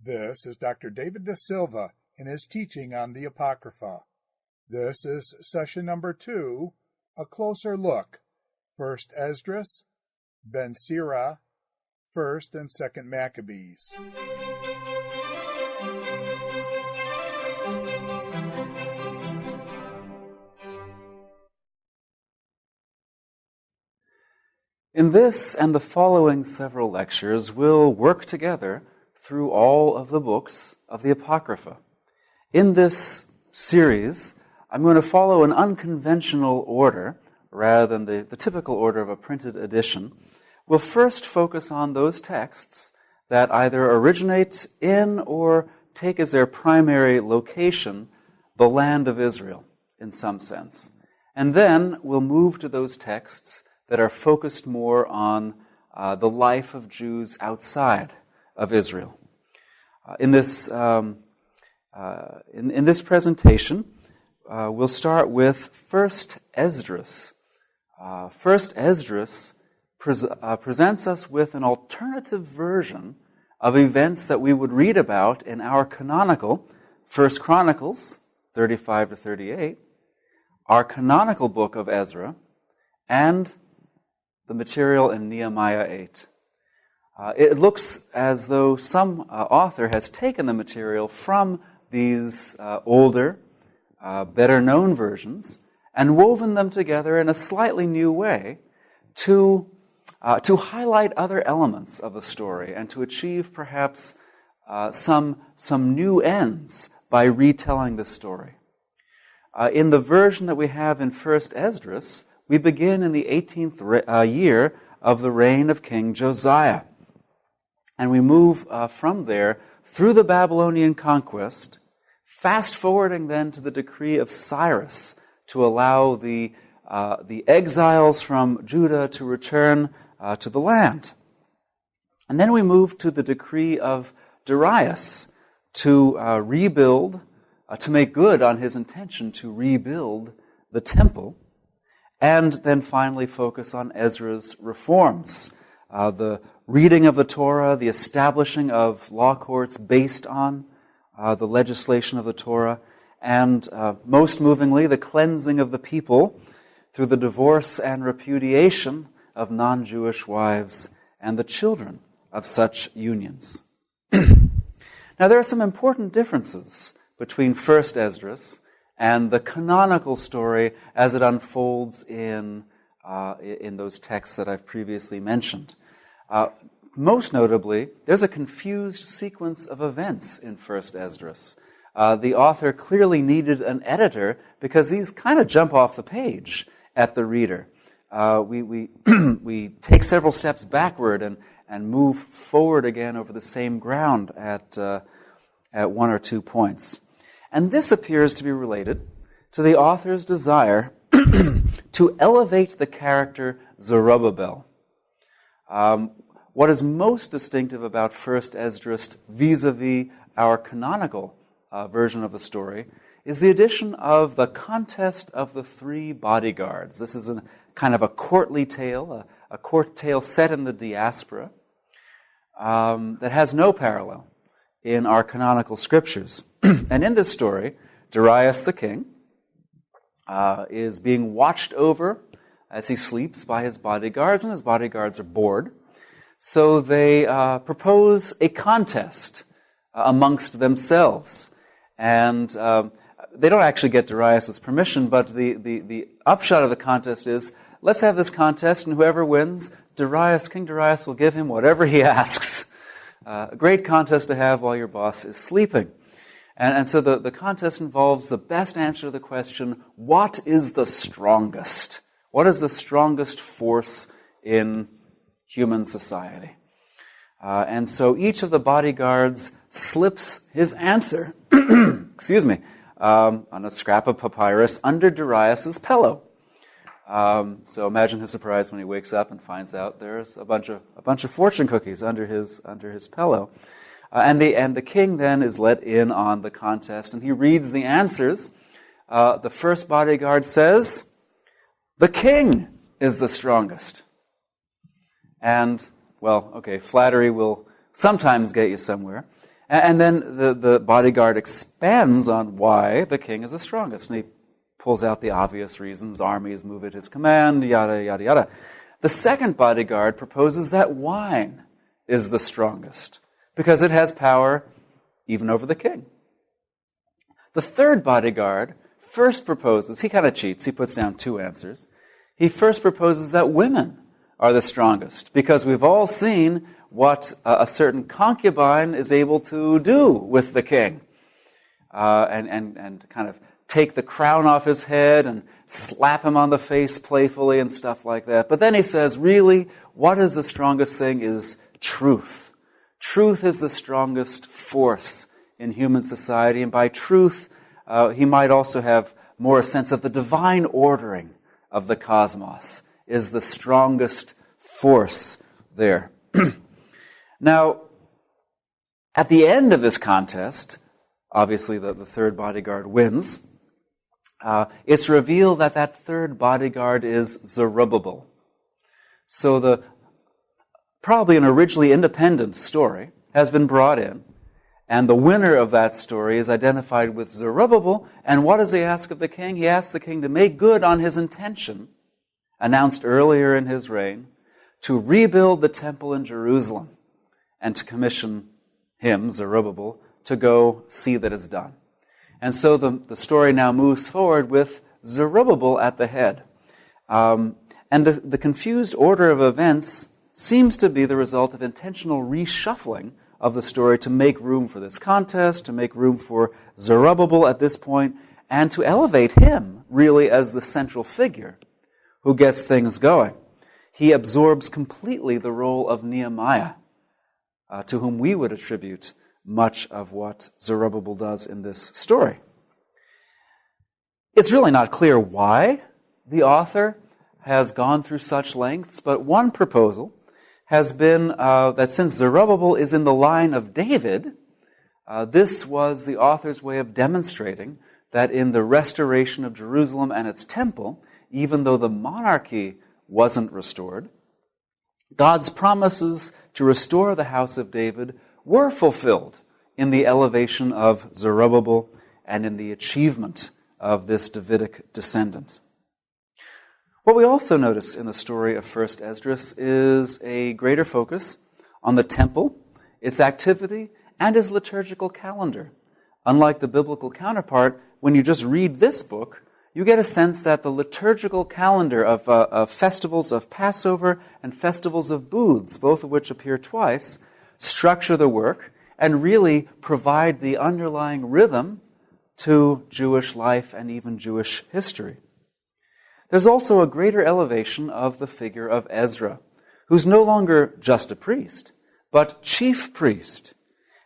This is Dr. David deSilva in his teaching on the Apocrypha. This is session number 2, a closer look. 1st Esdras, Ben Sira, 1st and 2nd Maccabees. In this and the following several lectures, we'll work together through all of the books of the Apocrypha. In this series, I'm going to follow an unconventional order rather than the typical order of a printed edition. We'll first focus on those texts that either originate in or take as their primary location the land of Israel, in some sense. And then we'll move to those texts that are focused more on the life of Jews outside of Israel. In this presentation, we'll start with 1st Esdras. 1st Esdras presents us with an alternative version of events that we would read about in our canonical 1st Chronicles 35 to 38, our canonical book of Ezra, and the material in Nehemiah 8. It looks as though some author has taken the material from these older, better-known versions and woven them together in a slightly new way to highlight other elements of the story and to achieve perhaps some new ends by retelling the story. In the version that we have in 1st Esdras, we begin in the 18th year of the reign of King Josiah. And we move from there through the Babylonian conquest, fast-forwarding then to the decree of Cyrus to allow the exiles from Judah to return to the land. And then we move to the decree of Darius to rebuild, to make good on his intention to rebuild the temple, and then finally focus on Ezra's reforms, the reading of the Torah, the establishing of law courts based on the legislation of the Torah, and most movingly, the cleansing of the people through the divorce and repudiation of non-Jewish wives and the children of such unions. Now, there are some important differences between 1st Esdras and the canonical story as it unfolds in those texts that I've previously mentioned. Most notably, there's a confused sequence of events in 1st Esdras. The author clearly needed an editor because these kind of jump off the page at the reader. We take several steps backward and move forward again over the same ground at one or two points. And this appears to be related to the author's desire to elevate the character Zerubbabel. What is most distinctive about 1st Esdras vis-a-vis our canonical version of the story is the addition of the contest of the 3 bodyguards. This is a kind of a courtly tale, a court tale set in the diaspora that has no parallel in our canonical scriptures. And in this story, Darius the king is being watched over as he sleeps by his bodyguards, and his bodyguards are bored. So they propose a contest amongst themselves. And they don't actually get Darius' permission, but the upshot of the contest is, let's have this contest, and whoever wins, King Darius will give him whatever he asks. A great contest to have while your boss is sleeping. And so the contest involves the best answer to the question, what is the strongest? What is the strongest force in human society? And so each of the bodyguards slips his answer, on a scrap of papyrus under Darius' pillow. So imagine his surprise when he wakes up and finds out there's a bunch of fortune cookies under his pillow. And the king then is let in on the contest, and he reads the answers. The first bodyguard says, "The king is the strongest." And, well, okay, flattery will sometimes get you somewhere. And then the bodyguard expands on why the king is the strongest. And he pulls out the obvious reasons. Armies move at his command, yada, yada, yada. The second bodyguard proposes that wine is the strongest because it has power even over the king. The third bodyguard first proposes, he kind of cheats, he puts down two answers. He first proposes that women are the strongest because we've all seen what a certain concubine is able to do with the king. And kind of take the crown off his head and slap him on the face playfully and stuff like that. But then he says, really, what is the strongest thing is truth. Truth is the strongest force in human society. And by truth, he might also have more a sense of the divine ordering of the cosmos is the strongest force there. Now, at the end of this contest, obviously the third bodyguard wins. It's revealed that that third bodyguard is Zerubbabel. So probably an originally independent story has been brought in, and the winner of that story is identified with Zerubbabel. And what does he ask of the king? He asks the king to make good on his intention, announced earlier in his reign, to rebuild the temple in Jerusalem and to commission him, Zerubbabel, to go see that it's done. And so the story now moves forward with Zerubbabel at the head. And the confused order of events seems to be the result of intentional reshuffling of the story to make room for this contest, to make room for Zerubbabel at this point, and to elevate him really as the central figure who gets things going. He absorbs completely the role of Nehemiah, to whom we would attribute much of what Zerubbabel does in this story. It's really not clear why the author has gone through such lengths, but one proposal has been that since Zerubbabel is in the line of David, this was the author's way of demonstrating that in the restoration of Jerusalem and its temple, even though the monarchy wasn't restored, God's promises to restore the house of David were fulfilled in the elevation of Zerubbabel and in the achievement of this Davidic descendant. What we also notice in the story of 1st Esdras is a greater focus on the temple, its activity, and its liturgical calendar. Unlike the biblical counterpart, when you just read this book, you get a sense that the liturgical calendar of festivals of Passover and festivals of booths, both of which appear twice, structure the work and really provide the underlying rhythm to Jewish life and even Jewish history. There's also a greater elevation of the figure of Ezra, who's no longer just a priest, but chief priest.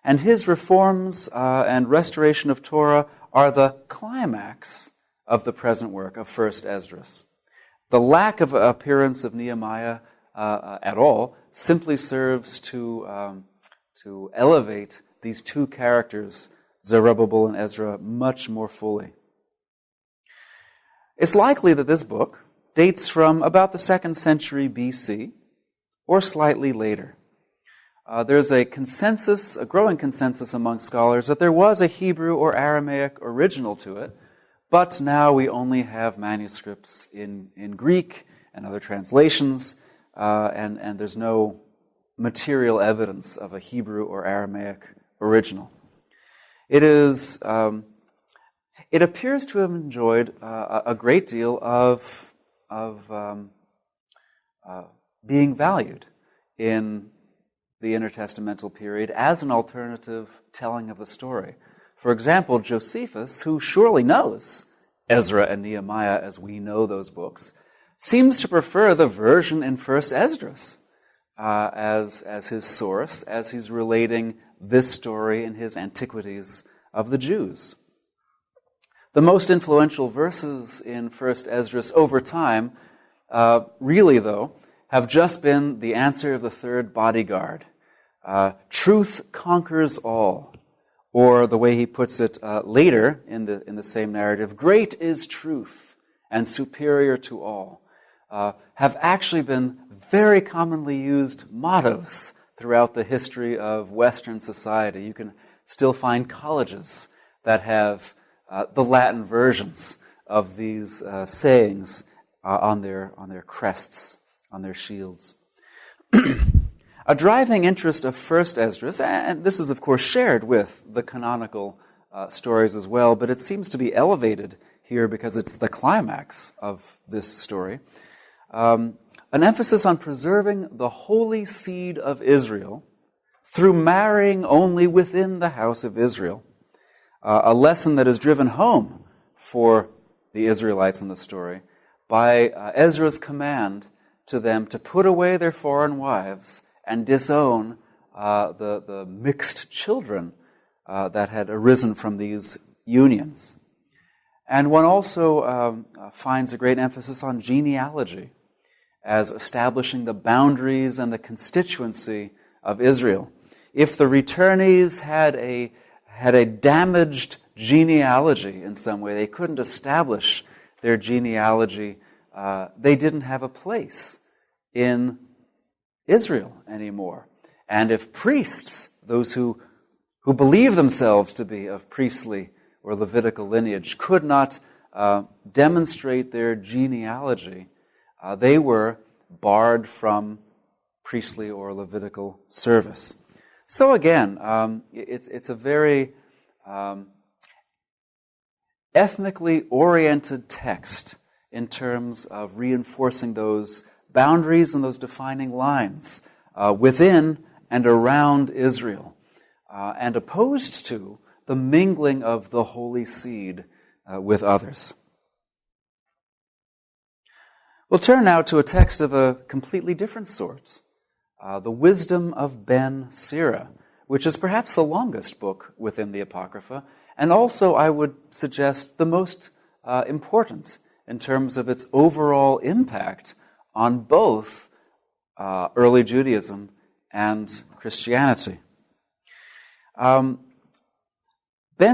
And his reforms and restoration of Torah are the climax of the present work of 1st Esdras. The lack of appearance of Nehemiah at all simply serves to elevate these two characters, Zerubbabel and Ezra, much more fully. It's likely that this book dates from about the 2nd century BC or slightly later. There's a growing consensus among scholars that there was a Hebrew or Aramaic original to it, but now we only have manuscripts in Greek and other translations, and there's no material evidence of a Hebrew or Aramaic original. It appears to have enjoyed a great deal of being valued in the intertestamental period as an alternative telling of the story. For example, Josephus, who surely knows Ezra and Nehemiah as we know those books, seems to prefer the version in 1st Esdras as his source, as he's relating this story in his Antiquities of the Jews. The most influential verses in 1st Esdras over time, really though, have just been the answer of the third bodyguard. Truth conquers all. Or the way he puts it later in the same narrative, great is truth and superior to all, have actually been very commonly used mottos throughout the history of Western society. You can still find colleges that have the Latin versions of these sayings on their crests, on their shields. A driving interest of First Esdras, and this is of course shared with the canonical stories as well, but it seems to be elevated here because it's the climax of this story. An emphasis on preserving the holy seed of Israel through marrying only within the house of Israel. A lesson that is driven home for the Israelites in the story by Ezra's command to them to put away their foreign wives and disown the mixed children that had arisen from these unions. And one also finds a great emphasis on genealogy as establishing the boundaries and the constituency of Israel. If the returnees had a damaged genealogy in some way, they couldn't establish their genealogy, they didn't have a place in Israel anymore. And if priests, those who believe themselves to be of priestly or Levitical lineage, could not demonstrate their genealogy, they were barred from priestly or Levitical service. So again, it's a very ethnically oriented text in terms of reinforcing those boundaries and those defining lines within and around Israel, and opposed to the mingling of the holy seed with others. We'll turn now to a text of a completely different sort, the Wisdom of Ben Sira, which is perhaps the longest book within the Apocrypha, and also, I would suggest, the most important in terms of its overall impact on both early Judaism and Christianity. Ben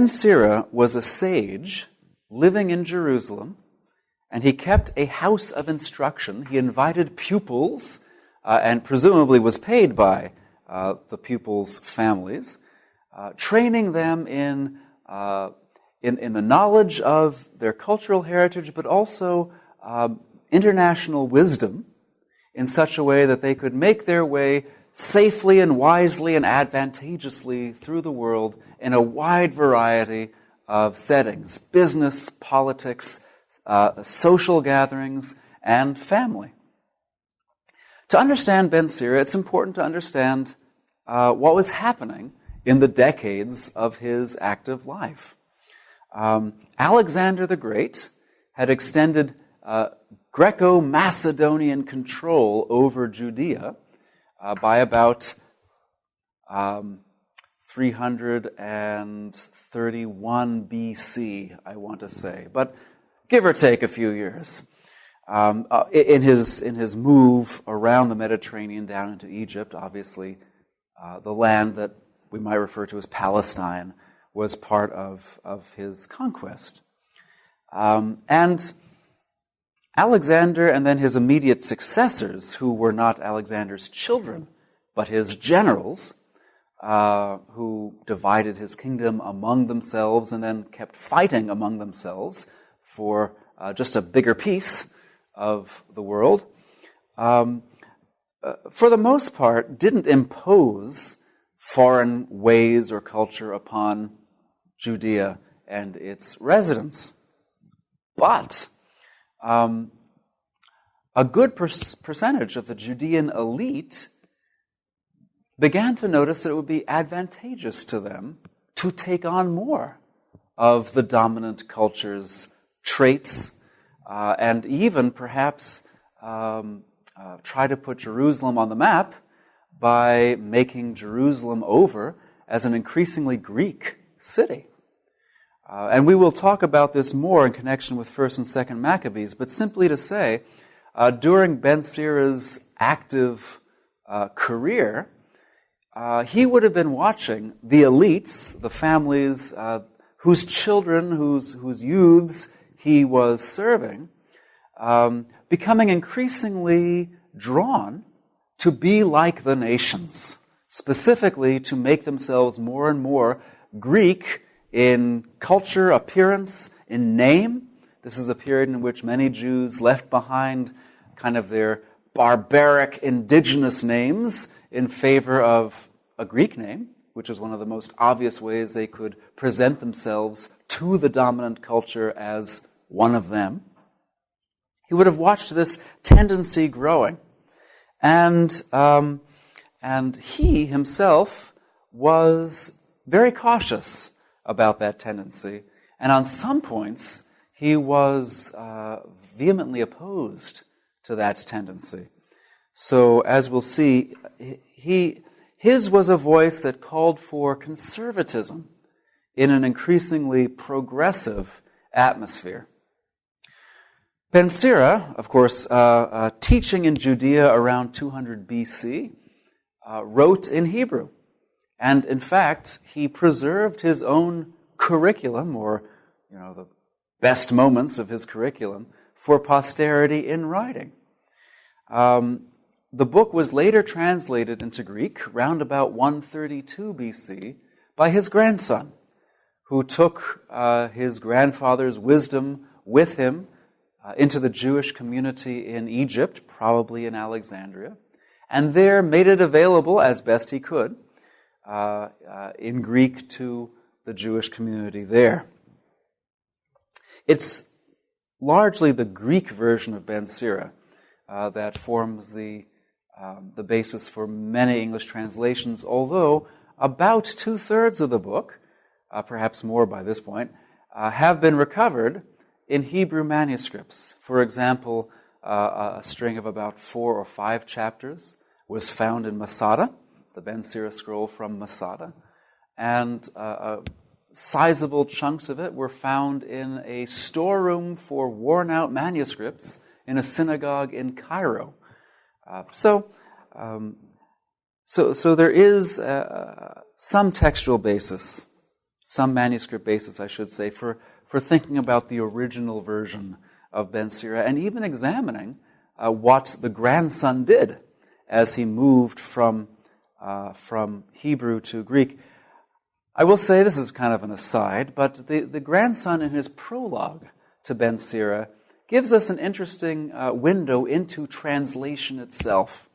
Sira was a sage living in Jerusalem, and he kept a house of instruction. He invited pupils, and presumably was paid by the pupils' families, training them in the knowledge of their cultural heritage, but also international wisdom in such a way that they could make their way safely and wisely and advantageously through the world in a wide variety of settings: business, politics, social gatherings, and family. To understand Ben Sira, it's important to understand what was happening in the decades of his active life. Alexander the Great had extended Greco-Macedonian control over Judea by about 331 BC, I want to say, but give or take a few years. In his move around the Mediterranean down into Egypt, obviously, the land that we might refer to as Palestine was part of his conquest. And Alexander and then his immediate successors, who were not Alexander's children, but his generals, who divided his kingdom among themselves and then kept fighting among themselves for just a bigger piece of the world, for the most part, didn't impose foreign ways or culture upon Judea and its residents. But a good percentage of the Judean elite began to notice that it would be advantageous to them to take on more of the dominant culture's traits, and even perhaps try to put Jerusalem on the map by making Jerusalem over as an increasingly Greek city. And we will talk about this more in connection with 1st and 2nd Maccabees, but simply to say, during Ben Sira's active career, he would have been watching the elites, the families whose children, whose youths he was serving, becoming increasingly drawn to be like the nations, specifically to make themselves more and more Greek in culture, appearance, in name. This is a period in which many Jews left behind kind of their barbaric indigenous names in favor of a Greek name, which is one of the most obvious ways they could present themselves to the dominant culture as one of them. He would have watched this tendency growing. And he himself was very cautious about that tendency. And on some points, he was vehemently opposed to that tendency. So, as we'll see, his was a voice that called for conservatism in an increasingly progressive atmosphere. Ben Sira, of course, teaching in Judea around 200 BC, wrote in Hebrew. And in fact, he preserved his own curriculum, or the best moments of his curriculum, for posterity in writing. The book was later translated into Greek round about 132 BC by his grandson, who took his grandfather's wisdom with him into the Jewish community in Egypt, probably in Alexandria, and there made it available as best he could in Greek to the Jewish community there. It's largely the Greek version of Ben Sira that forms the basis for many English translations, although about 2/3 of the book, perhaps more by this point, have been recovered in Hebrew manuscripts. For example, a string of about 4 or 5 chapters was found in Masada, the Ben Sira scroll from Masada, and sizable chunks of it were found in a storeroom for worn-out manuscripts in a synagogue in Cairo. So there is some textual basis, some manuscript basis, I should say, for thinking about the original version of Ben Sira and even examining what the grandson did as he moved from Hebrew to Greek. I will say, this is kind of an aside, but the grandson in his prologue to Ben Sira gives us an interesting window into translation itself.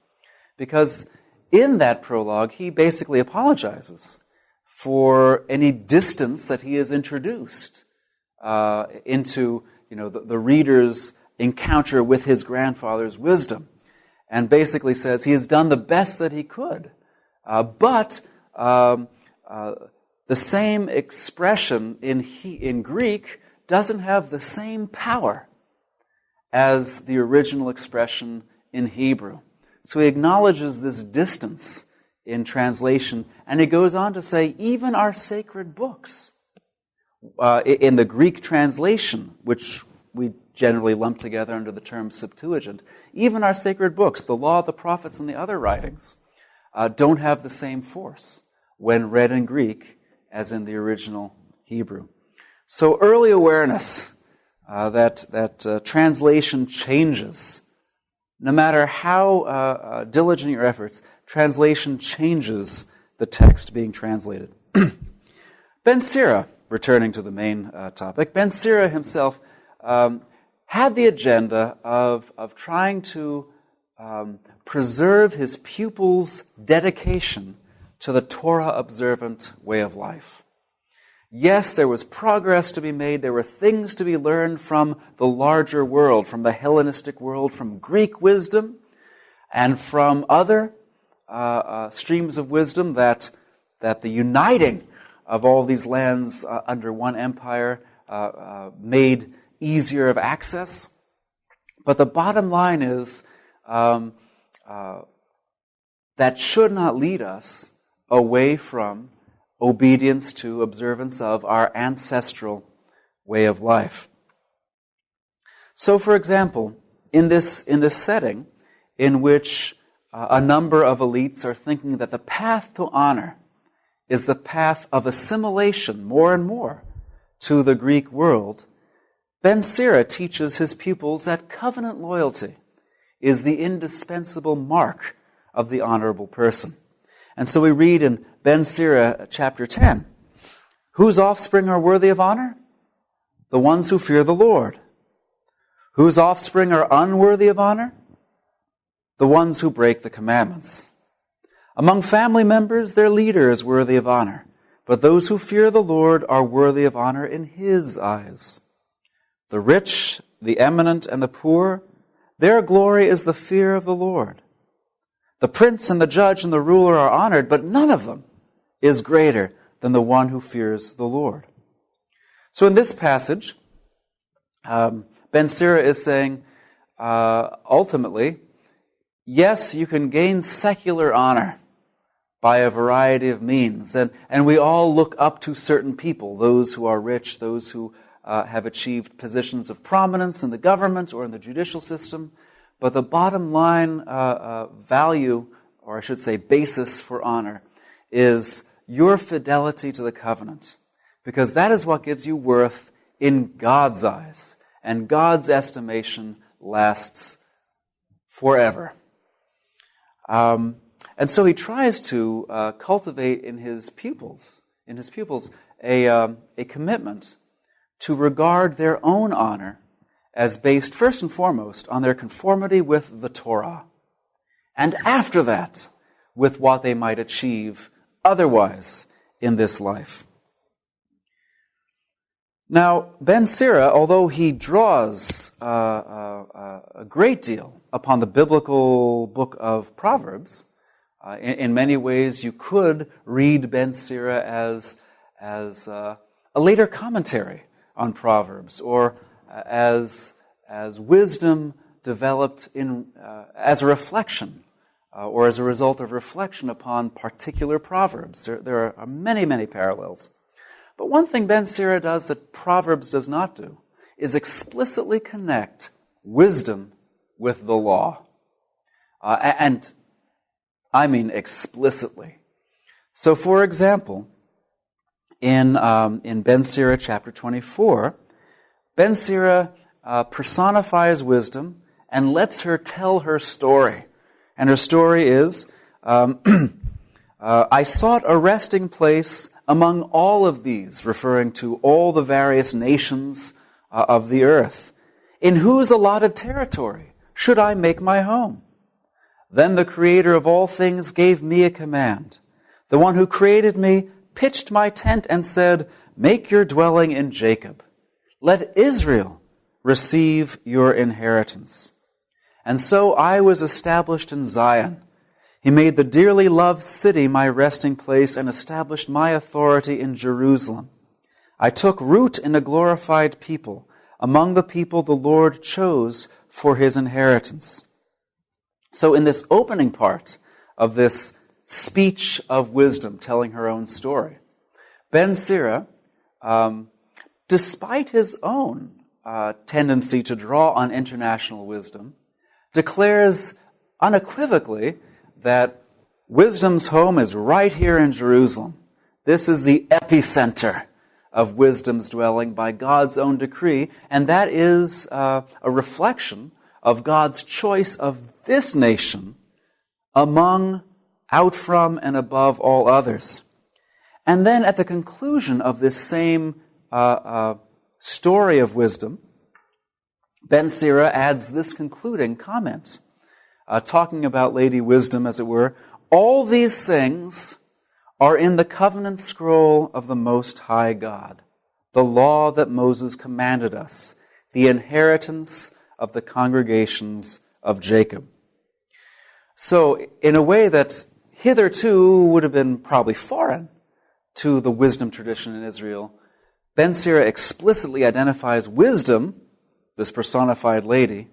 Because in that prologue, he basically apologizes for any distance that he has introduced into the reader's encounter with his grandfather's wisdom, and basically says he has done the best that he could, but the same expression in Greek doesn't have the same power as the original expression in Hebrew. So he acknowledges this distance in translation, and he goes on to say, even our sacred books, in the Greek translation, which we generally lump together under the term Septuagint, even our sacred books, the Law, the Prophets, and the other writings, don't have the same force when read in Greek as in the original Hebrew. So early awareness that translation changes. No matter how diligent your efforts, translation changes the text being translated. Ben Sira, returning to the main topic, Ben Sira himself had the agenda of trying to preserve his pupils' dedication to the Torah-observant way of life. Yes, there was progress to be made. There were things to be learned from the larger world, from the Hellenistic world, from Greek wisdom, and from other streams of wisdom that the uniting of all these lands under one empire made easier of access. But the bottom line is that should not lead us away from obedience to observance of our ancestral way of life. So, for example, in this setting in which a number of elites are thinking that the path to honor is the path of assimilation more and more to the Greek world, Ben Sira teaches his pupils that covenant loyalty is the indispensable mark of the honorable person. And so we read in Ben Sira chapter 10, Whose offspring are worthy of honor? The ones who fear the Lord. Whose offspring are unworthy of honor? The ones who break the commandments. Among family members, their leader is worthy of honor, but those who fear the Lord are worthy of honor in His eyes. The rich, the eminent, and the poor, their glory is the fear of the Lord. The prince and the judge and the ruler are honored, but none of them is greater than the one who fears the Lord. So in this passage, Ben Sira is saying, ultimately, yes, you can gain secular honor by a variety of means, and we all look up to certain people, those who are rich, those who have achieved positions of prominence in the government or in the judicial system. But the bottom line value, or I should say basis for honor, is your fidelity to the covenant, because that is what gives you worth in God's eyes, and God's estimation lasts forever. And so he tries to cultivate in his pupils a commitment to regard their own honor as based first and foremost on their conformity with the Torah, and after that, with what they might achieve otherwise in this life. Now, Ben Sira, although he draws a great deal upon the biblical book of Proverbs, in many ways you could read Ben Sira as a later commentary on Proverbs, or as wisdom developed as a reflection, or as a result of reflection upon particular proverbs. There are many, many parallels. But one thing Ben Sira does that Proverbs does not do is explicitly connect wisdom with the law. And I mean explicitly. So, for example, in Ben Sira chapter 24, Ben Sira personifies wisdom and lets her tell her story. And her story is, I sought a resting place among all of these, referring to all the various nations of the earth. In whose allotted territory should I make my home? Then the Creator of all things gave me a command. The one who created me pitched my tent and said, make your dwelling in Jacob. Let Israel receive your inheritance. And so I was established in Zion. He made the dearly loved city my resting place and established my authority in Jerusalem. I took root in a glorified people, among the people the Lord chose for His inheritance. So in this opening part of this speech of wisdom, telling her own story, Ben Sira, despite his own tendency to draw on international wisdom, declares unequivocally that wisdom's home is right here in Jerusalem. This is the epicenter of wisdom's dwelling by God's own decree, and that is a reflection of God's choice of this nation out from and above all others. And then at the conclusion of this same story of wisdom, Ben Sira adds this concluding comment, talking about Lady Wisdom, as it were. All these things are in the covenant scroll of the Most High God, the law that Moses commanded us, the inheritance of the congregations of Jacob. So, in a way that hitherto would have been probably foreign to the wisdom tradition in Israel, Ben Sira explicitly identifies wisdom, this personified lady,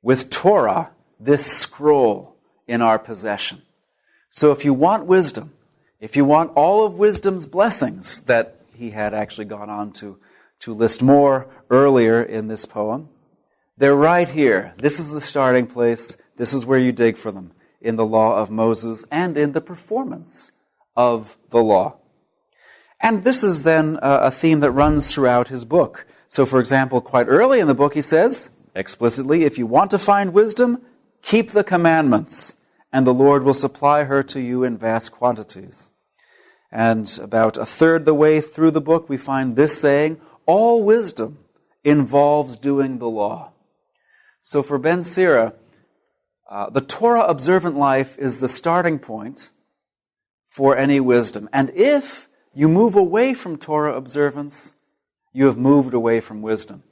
with Torah, this scroll in our possession. So if you want wisdom, if you want all of wisdom's blessings that he had actually gone on to list more earlier in this poem, they're right here. This is the starting place. This is where you dig for them, in the law of Moses and in the performance of the law. And this is then a theme that runs throughout his book. So, for example, quite early in the book he says, explicitly, if you want to find wisdom, keep the commandments, and the Lord will supply her to you in vast quantities. And about a third the way through the book, we find this saying, all wisdom involves doing the law. So for Ben Sira, the Torah observant life is the starting point for any wisdom. And if you move away from Torah observance, you have moved away from wisdom.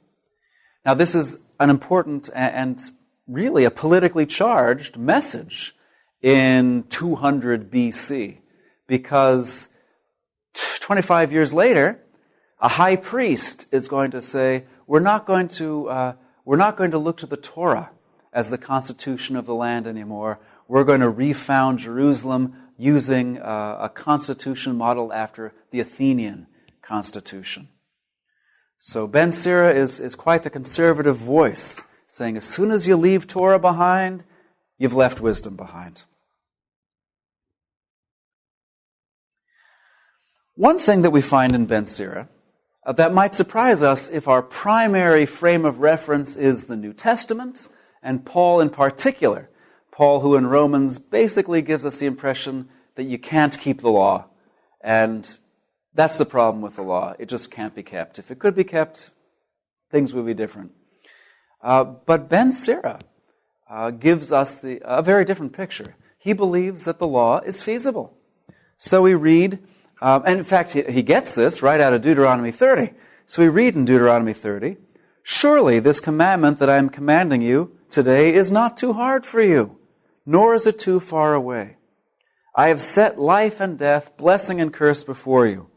Now, this is an important and really a politically charged message in 200 BC, because 25 years later, a high priest is going to say, we're not going to look to the Torah as the constitution of the land anymore. We're going to refound Jerusalem using a constitution modeled after the Athenian constitution. So Ben Sira is quite the conservative voice, saying as soon as you leave Torah behind, you've left wisdom behind. One thing that we find in Ben Sira that might surprise us if our primary frame of reference is the New Testament, and Paul in particular. Paul, who in Romans basically gives us the impression that you can't keep the law. And that's the problem with the law. It just can't be kept. If it could be kept, things would be different. But Ben Sira gives us a very different picture. He believes that the law is feasible. So we read, and in fact, he gets this right out of Deuteronomy 30. So we read in Deuteronomy 30, surely this commandment that I am commanding you today is not too hard for you, nor is it too far away. I have set life and death, blessing and curse before you.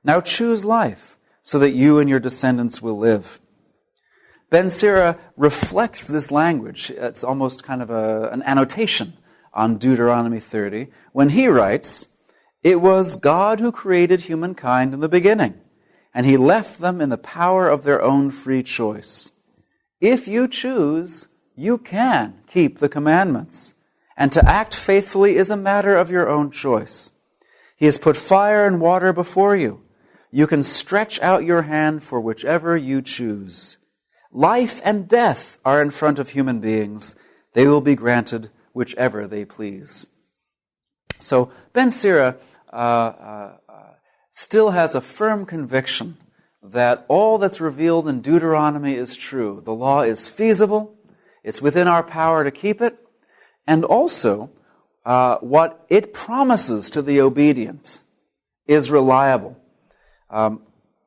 Now choose life, so that you and your descendants will live. Ben Sira reflects this language. It's almost kind of an annotation on Deuteronomy 30, when he writes, it was God who created humankind in the beginning, and he left them in the power of their own free choice. If you choose, you can keep the commandments, and to act faithfully is a matter of your own choice. He has put fire and water before you. You can stretch out your hand for whichever you choose. Life and death are in front of human beings. They will be granted whichever they please. So Ben Sira still has a firm conviction that all that's revealed in Deuteronomy is true. The law is feasible. It's within our power to keep it. And also, what it promises to the obedient is reliable.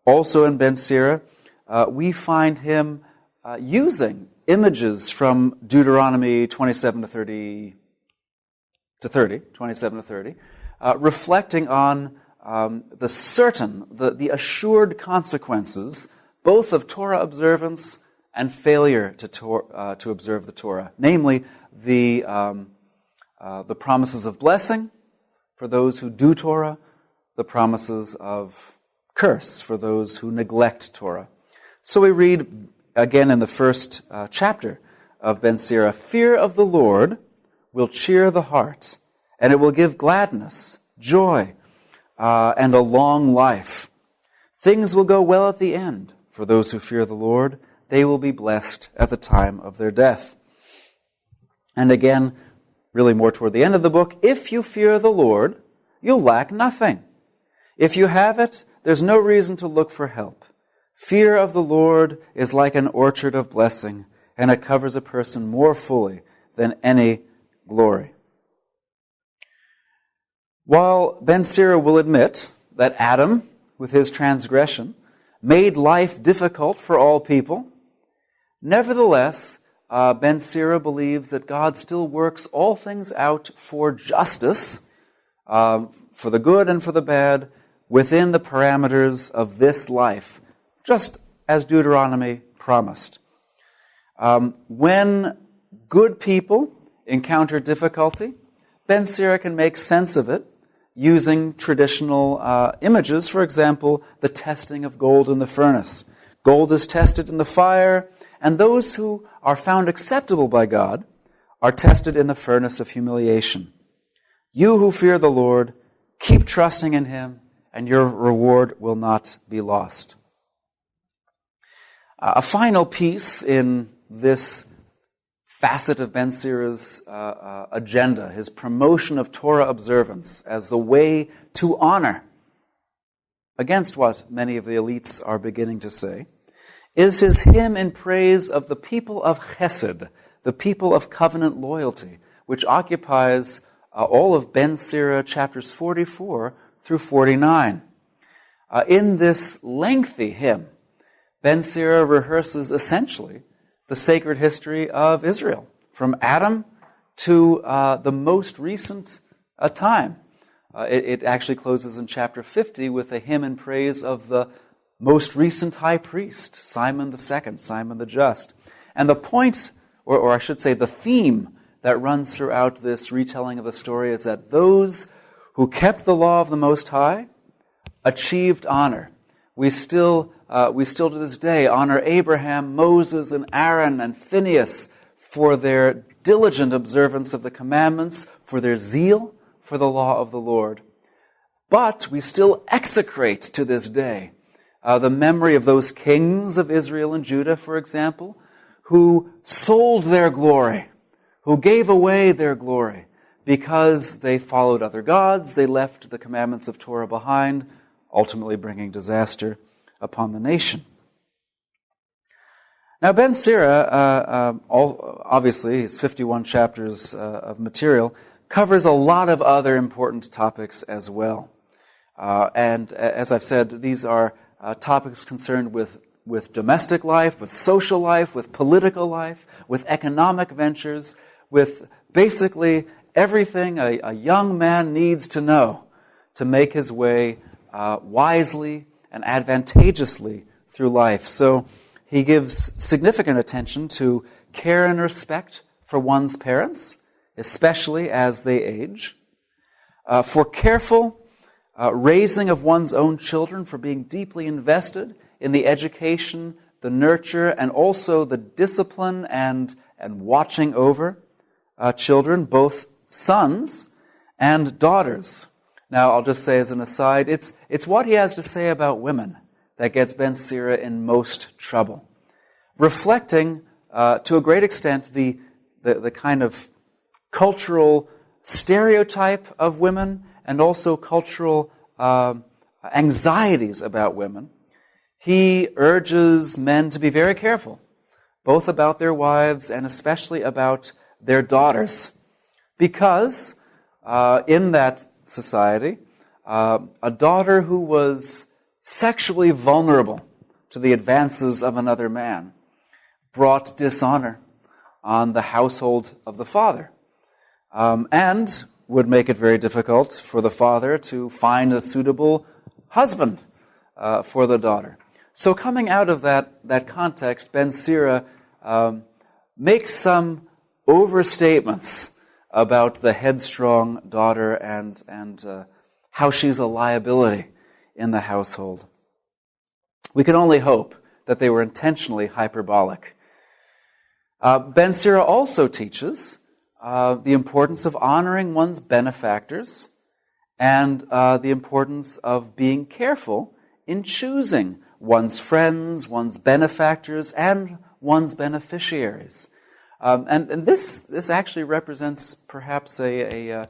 Also in Ben Sira, we find him using images from Deuteronomy 27 to 30, reflecting on the assured consequences both of Torah observance and failure to observe the Torah, namely the promises of blessing for those who do Torah, the promises of curse for those who neglect Torah. So we read again in the first chapter of Ben Sira, fear of the Lord will cheer the heart, and it will give gladness, joy, and a long life. Things will go well at the end for those who fear the Lord. They will be blessed at the time of their death. And again, really more toward the end of the book, if you fear the Lord, you'll lack nothing. If you have it, there's no reason to look for help. Fear of the Lord is like an orchard of blessing, and it covers a person more fully than any glory. While Ben Sira will admit that Adam, with his transgression, made life difficult for all people, nevertheless, Ben Sira believes that God still works all things out for justice, for the good and for the bad, within the parameters of this life, just as Deuteronomy promised. When good people encounter difficulty, Ben Sira can make sense of it using traditional images. For example, the testing of gold in the furnace. Gold is tested in the fire, and those who are found acceptable by God are tested in the furnace of humiliation. You who fear the Lord, keep trusting in Him, and your reward will not be lost. A final piece in this facet of Ben Sira's agenda, his promotion of Torah observance as the way to honor against what many of the elites are beginning to say, is his hymn in praise of the people of Chesed, the people of covenant loyalty, which occupies all of Ben Sira chapters 44 through 49. In this lengthy hymn, Ben Sira rehearses essentially the sacred history of Israel, from Adam to the most recent time. It actually closes in chapter 50 with a hymn in praise of the most recent high priest, Simon II, Simon the Just. And the point, or I should say the theme that runs throughout this retelling of the story is that those who kept the law of the Most High achieved honor. We still to this day honor Abraham, Moses, and Aaron, and Phinehas for their diligent observance of the commandments, for their zeal for the law of the Lord. But we still execrate to this day the memory of those kings of Israel and Judah, for example, who sold their glory, who gave away their glory because they followed other gods, they left the commandments of Torah behind, ultimately bringing disaster upon the nation. Now, Ben Sira, obviously, his 51 chapters of material, covers a lot of other important topics as well. And as I've said, these are topics concerned with domestic life, with social life, with political life, with economic ventures, with basically everything a young man needs to know to make his way wisely and advantageously through life. So he gives significant attention to care and respect for one's parents, especially as they age, for careful raising of one's own children, for being deeply invested in the education, the nurture, and also the discipline and watching over children, both sons and daughters. Now, I'll just say as an aside, it's what he has to say about women that gets Ben Sira in most trouble, reflecting to a great extent the kind of cultural stereotype of women and also cultural anxieties about women. He urges men to be very careful, both about their wives and especially about their daughters, because in that society, a daughter who was sexually vulnerable to the advances of another man brought dishonor on the household of the father, and would make it very difficult for the father to find a suitable husband for the daughter. So coming out of that context, Ben Sira makes some overstatements about the headstrong daughter and how she's a liability in the household. We can only hope that they were intentionally hyperbolic. Ben Sira also teaches the importance of honoring one's benefactors and the importance of being careful in choosing one's friends, one's benefactors, and one's beneficiaries. And this actually represents perhaps a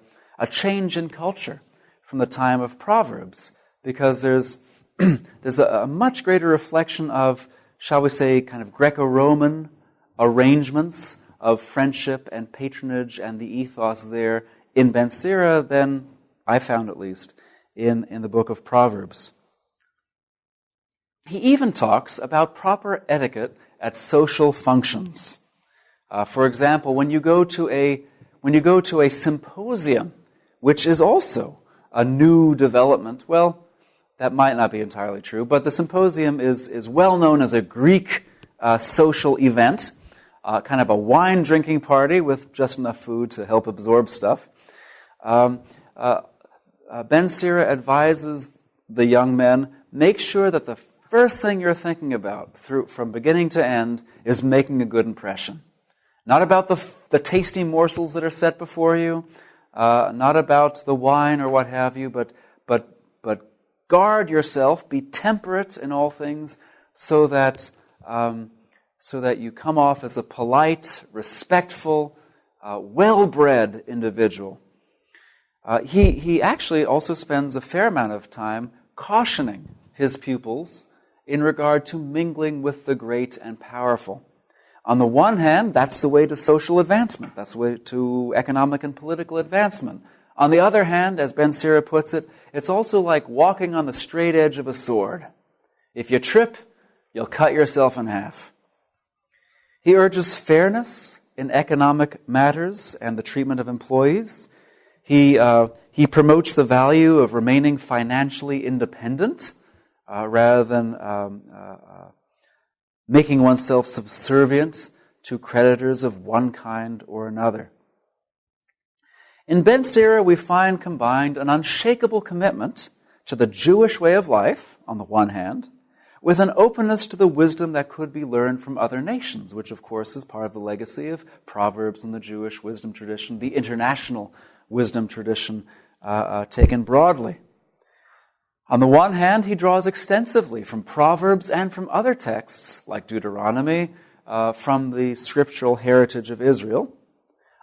change in culture from the time of Proverbs, because there's a much greater reflection of, shall we say, kind of Greco-Roman arrangements of friendship and patronage and the ethos there in Ben Sira than I found, at least, in the book of Proverbs. He even talks about proper etiquette at social functions. For example, when you go to a symposium, which is also a new development, well, that might not be entirely true, but the symposium is well known as a Greek social event, kind of a wine drinking party with just enough food to help absorb stuff. Ben Sira advises the young men, make sure that the first thing you're thinking about from beginning to end is making a good impression. Not about the tasty morsels that are set before you, not about the wine or what have you, but guard yourself, be temperate in all things, so that you come off as a polite, respectful, well-bred individual. He actually also spends a fair amount of time cautioning his pupils in regard to mingling with the great and powerful. On the one hand, that's the way to social advancement. That's the way to economic and political advancement. On the other hand, as Ben Sira puts it, it's also like walking on the straight edge of a sword. If you trip, you'll cut yourself in half. He urges fairness in economic matters and the treatment of employees. He promotes the value of remaining financially independent rather than making oneself subservient to creditors of one kind or another. In Ben Sira, we find combined an unshakable commitment to the Jewish way of life, on the one hand, with an openness to the wisdom that could be learned from other nations, which of course is part of the legacy of Proverbs and the Jewish wisdom tradition, the international wisdom tradition taken broadly. On the one hand, he draws extensively from Proverbs and from other texts, like Deuteronomy, from the scriptural heritage of Israel.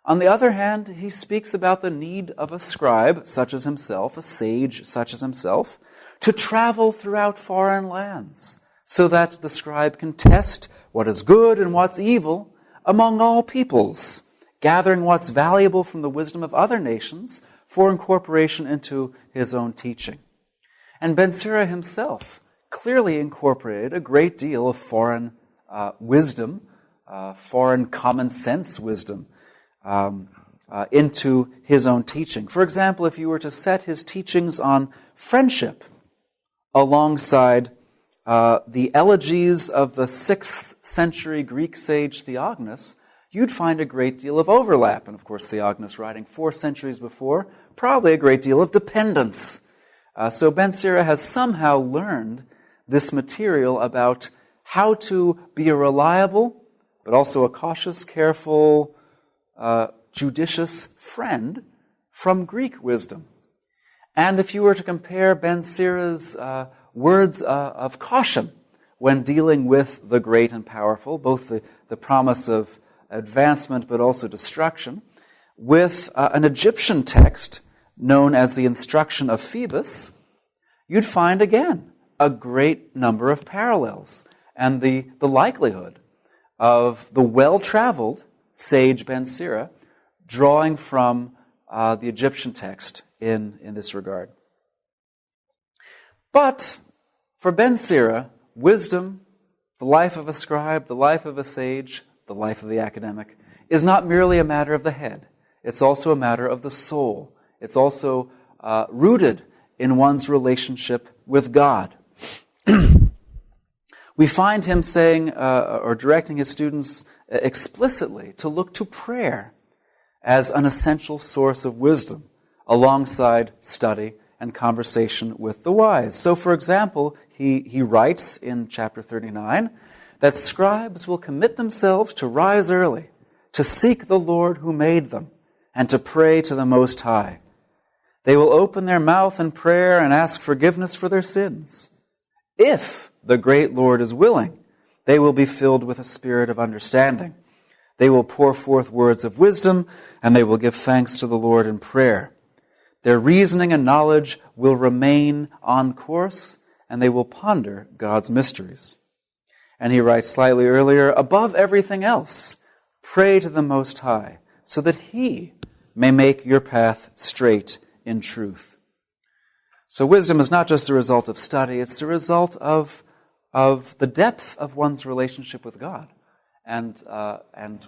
On the other hand, he speaks about the need of a scribe, such as himself, a sage such as himself, to travel throughout foreign lands, so that the scribe can test what is good and what's evil among all peoples, gathering what's valuable from the wisdom of other nations for incorporation into his own teaching. And Ben Sira himself clearly incorporated a great deal of foreign wisdom, foreign common sense wisdom, into his own teaching. For example, if you were to set his teachings on friendship alongside the elegies of the 6th century Greek sage Theognis, you'd find a great deal of overlap. And of course, Theognis writing 4 centuries before, probably a great deal of dependence. So Ben Sira has somehow learned this material about how to be a reliable, but also a cautious, careful, judicious friend from Greek wisdom. And if you were to compare Ben Sira's words of caution when dealing with the great and powerful, both the promise of advancement but also destruction, with an Egyptian text known as the Instruction of Phoebus, you'd find again a great number of parallels and the likelihood of the well-traveled sage Ben Sira drawing from the Egyptian text in this regard. But for Ben Sira, wisdom, the life of a scribe, the life of a sage, the life of the academic, is not merely a matter of the head. It's also a matter of the soul. It's also rooted in one's relationship with God. We find him saying, or directing his students explicitly to look to prayer as an essential source of wisdom, alongside study and conversation with the wise. So, for example, he writes in chapter 39 that scribes will commit themselves to rise early, to seek the Lord who made them, and to pray to the Most High. They will open their mouth in prayer and ask forgiveness for their sins. If the great Lord is willing, they will be filled with a spirit of understanding. They will pour forth words of wisdom, and they will give thanks to the Lord in prayer. Their reasoning and knowledge will remain on course, and they will ponder God's mysteries. And he writes slightly earlier, above everything else, pray to the Most High, so that He may make your path straight in truth. So wisdom is not just the result of study, it's the result of the depth of one's relationship with God and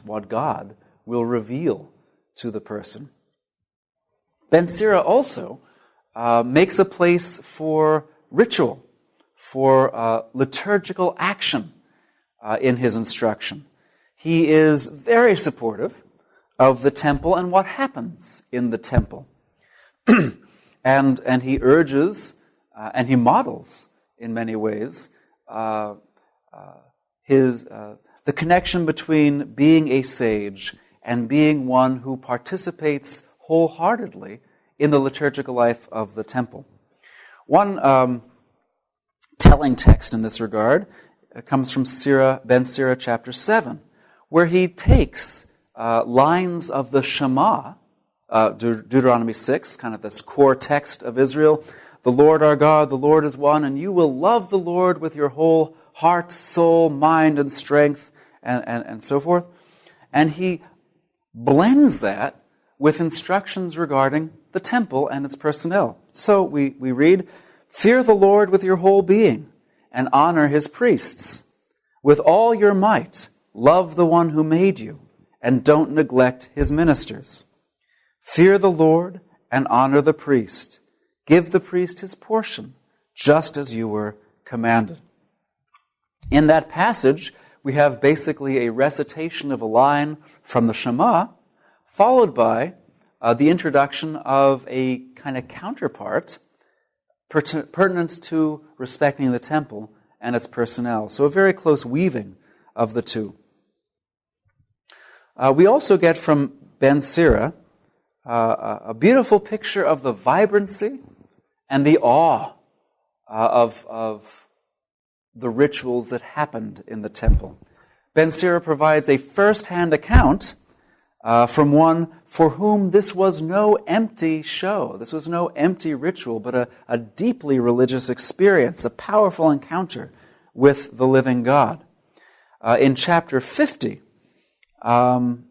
what God will reveal to the person. Ben Sira also makes a place for ritual, for liturgical action in his instruction. He is very supportive of the temple and what happens in the temple. and he urges and he models in many ways the connection between being a sage and being one who participates wholeheartedly in the liturgical life of the temple. One telling text in this regard comes from Ben Sira chapter 7, where he takes lines of the Shema, Deuteronomy 6, kind of this core text of Israel, The Lord our God, the Lord is one, and you will love the Lord with your whole heart, soul, mind, and strength, and so forth. And he blends that with instructions regarding the temple and its personnel. So we read, fear the Lord with your whole being, and honor his priests. With all your might, love the one who made you, and don't neglect his ministers. Fear the Lord and honor the priest. Give the priest his portion, just as you were commanded. In that passage, we have basically a recitation of a line from the Shema, followed by the introduction of a kind of counterpart pertinent to respecting the temple and its personnel. So a very close weaving of the two. We also get from Ben Sira a beautiful picture of the vibrancy and the awe of the rituals that happened in the temple. Ben Sira provides a first-hand account from one for whom this was no empty show. This was no empty ritual, but a deeply religious experience, a powerful encounter with the living God. In chapter 50, Ben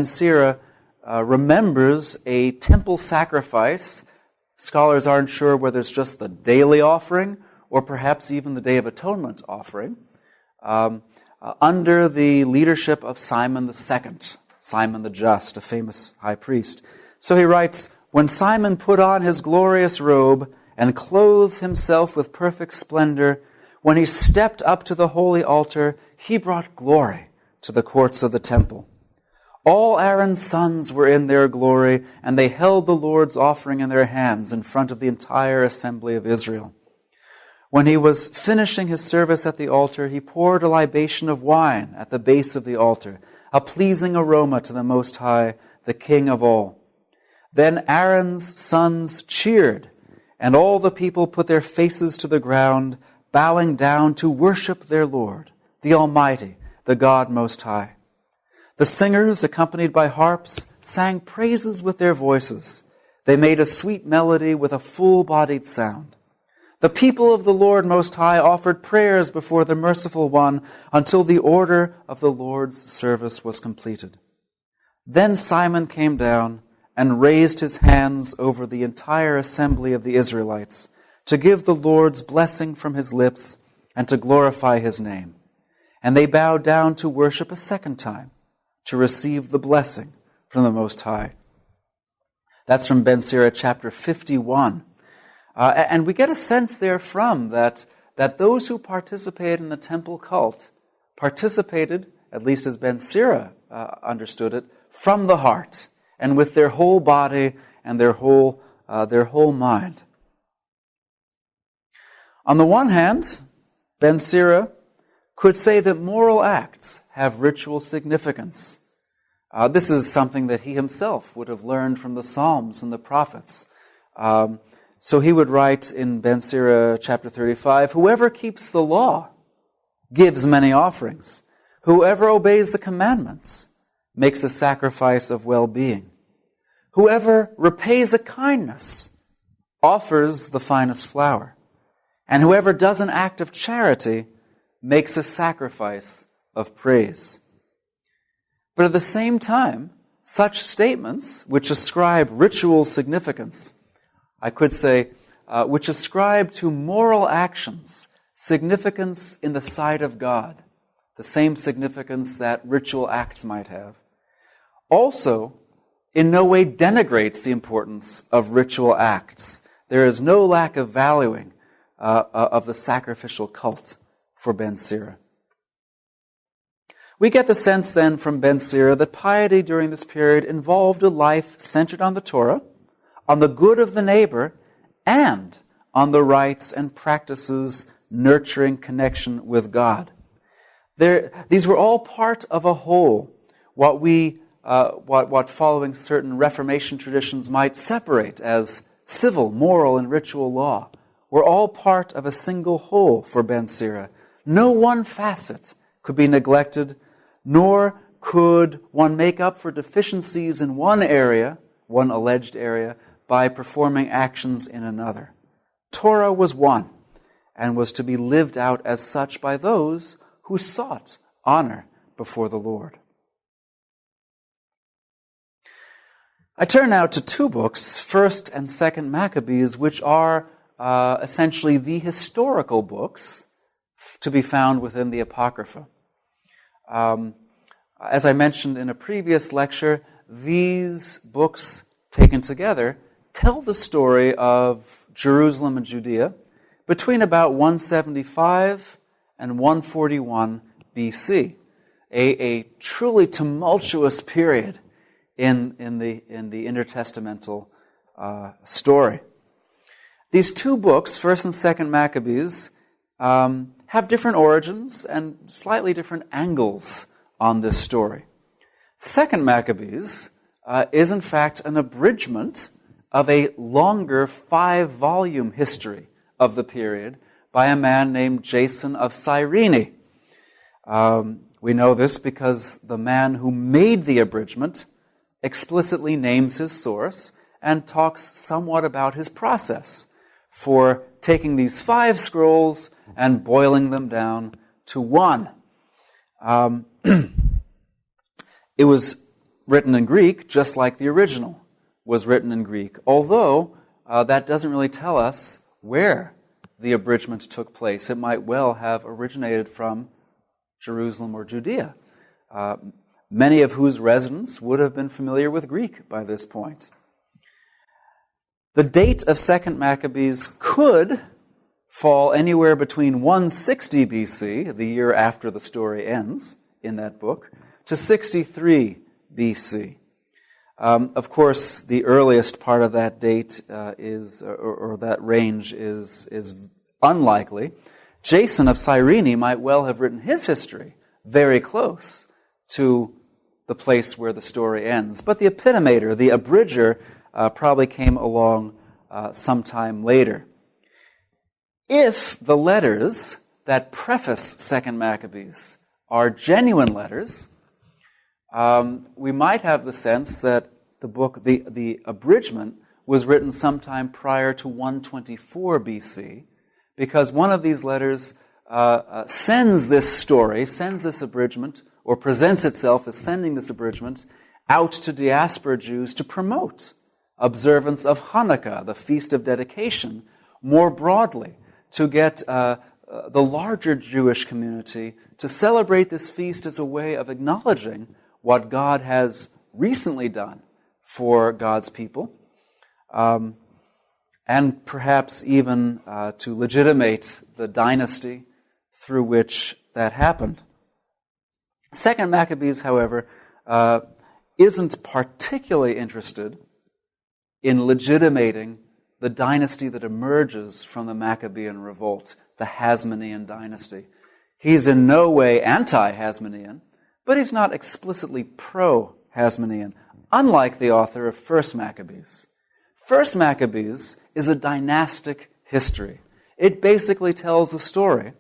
Sira remembers a temple sacrifice. Scholars aren't sure whether it's just the daily offering or perhaps even the Day of Atonement offering, under the leadership of Simon II, Simon the Just, a famous high priest. So he writes, when Simon put on his glorious robe and clothed himself with perfect splendor, when he stepped up to the holy altar, he brought glory to the courts of the temple. All Aaron's sons were in their glory, and they held the Lord's offering in their hands in front of the entire assembly of Israel. When he was finishing his service at the altar, he poured a libation of wine at the base of the altar, a pleasing aroma to the Most High, the King of all. Then Aaron's sons cheered, and all the people put their faces to the ground, bowing down to worship their Lord, the Almighty, the God Most High. The singers, accompanied by harps, sang praises with their voices. They made a sweet melody with a full-bodied sound. The people of the Lord Most High offered prayers before the Merciful One until the order of the Lord's service was completed. Then Simon came down and raised his hands over the entire assembly of the Israelites to give the Lord's blessing from his lips and to glorify his name. And they bowed down to worship a second time, to receive the blessing from the Most High. That's from Ben Sira, chapter 51. And we get a sense therefrom that those who participated in the temple cult participated, at least as Ben Sira understood it, from the heart and with their whole body and their whole mind. On the one hand, Ben Sira could say that moral acts have ritual significance. This is something that he himself would have learned from the Psalms and the prophets. So he would write in Ben Sira chapter 35, whoever keeps the law gives many offerings. Whoever obeys the commandments makes a sacrifice of well-being. Whoever repays a kindness offers the finest flour. And whoever does an act of charity makes a sacrifice of praise. But at the same time, such statements, which ascribe ritual significance, I could say, which ascribe to moral actions significance in the sight of God, the same significance that ritual acts might have, also in no way denigrates the importance of ritual acts. There is no lack of valuing of the sacrificial cult for Ben Sira. We get the sense then from Ben Sira that piety during this period involved a life centered on the Torah, on the good of the neighbor, and on the rites and practices nurturing connection with God. These were all part of a whole, what following certain Reformation traditions might separate as civil, moral, and ritual law, were all part of a single whole for Ben Sira. No one facet could be neglected, nor could one make up for deficiencies in one area, one alleged area, by performing actions in another. Torah was one, and was to be lived out as such by those who sought honor before the Lord. I turn now to two books, 1st and 2nd Maccabees, which are essentially the historical books to be found within the Apocrypha. As I mentioned in a previous lecture, these books taken together tell the story of Jerusalem and Judea between about 175 and 141 BC, a truly tumultuous period in the intertestamental story. These two books, 1st and 2nd Maccabees, have different origins and slightly different angles on this story. 2nd Maccabees is in fact an abridgment of a longer 5-volume history of the period by a man named Jason of Cyrene. We know this because the man who made the abridgment explicitly names his source and talks somewhat about his process for taking these 5 scrolls and boiling them down to one. It was written in Greek, just like the original was written in Greek, although that doesn't really tell us where the abridgment took place. It might well have originated from Jerusalem or Judea, many of whose residents would have been familiar with Greek by this point. The date of 2nd Maccabees could fall anywhere between 160 BC, the year after the story ends in that book, to 63 BC. Of course, the earliest part of that date or that range is unlikely. Jason of Cyrene might well have written his history very close to the place where the story ends. But the epitomator, the abridger, probably came along sometime later. If the letters that preface 2nd Maccabees are genuine letters, we might have the sense that the book, the abridgment, was written sometime prior to 124 BC, because one of these letters sends this abridgment, or presents itself as sending this abridgment out to diaspora Jews to promote observance of Hanukkah, the Feast of Dedication, more broadly, to get the larger Jewish community to celebrate this feast as a way of acknowledging what God has recently done for God's people, and perhaps even to legitimate the dynasty through which that happened. 2nd Maccabees, however, isn't particularly interested in legitimating the dynasty that emerges from the Maccabean Revolt, the Hasmonean dynasty. He's in no way anti-Hasmonean, but he's not explicitly pro-Hasmonean, unlike the author of 1st Maccabees. 1st Maccabees is a dynastic history. It basically tells the story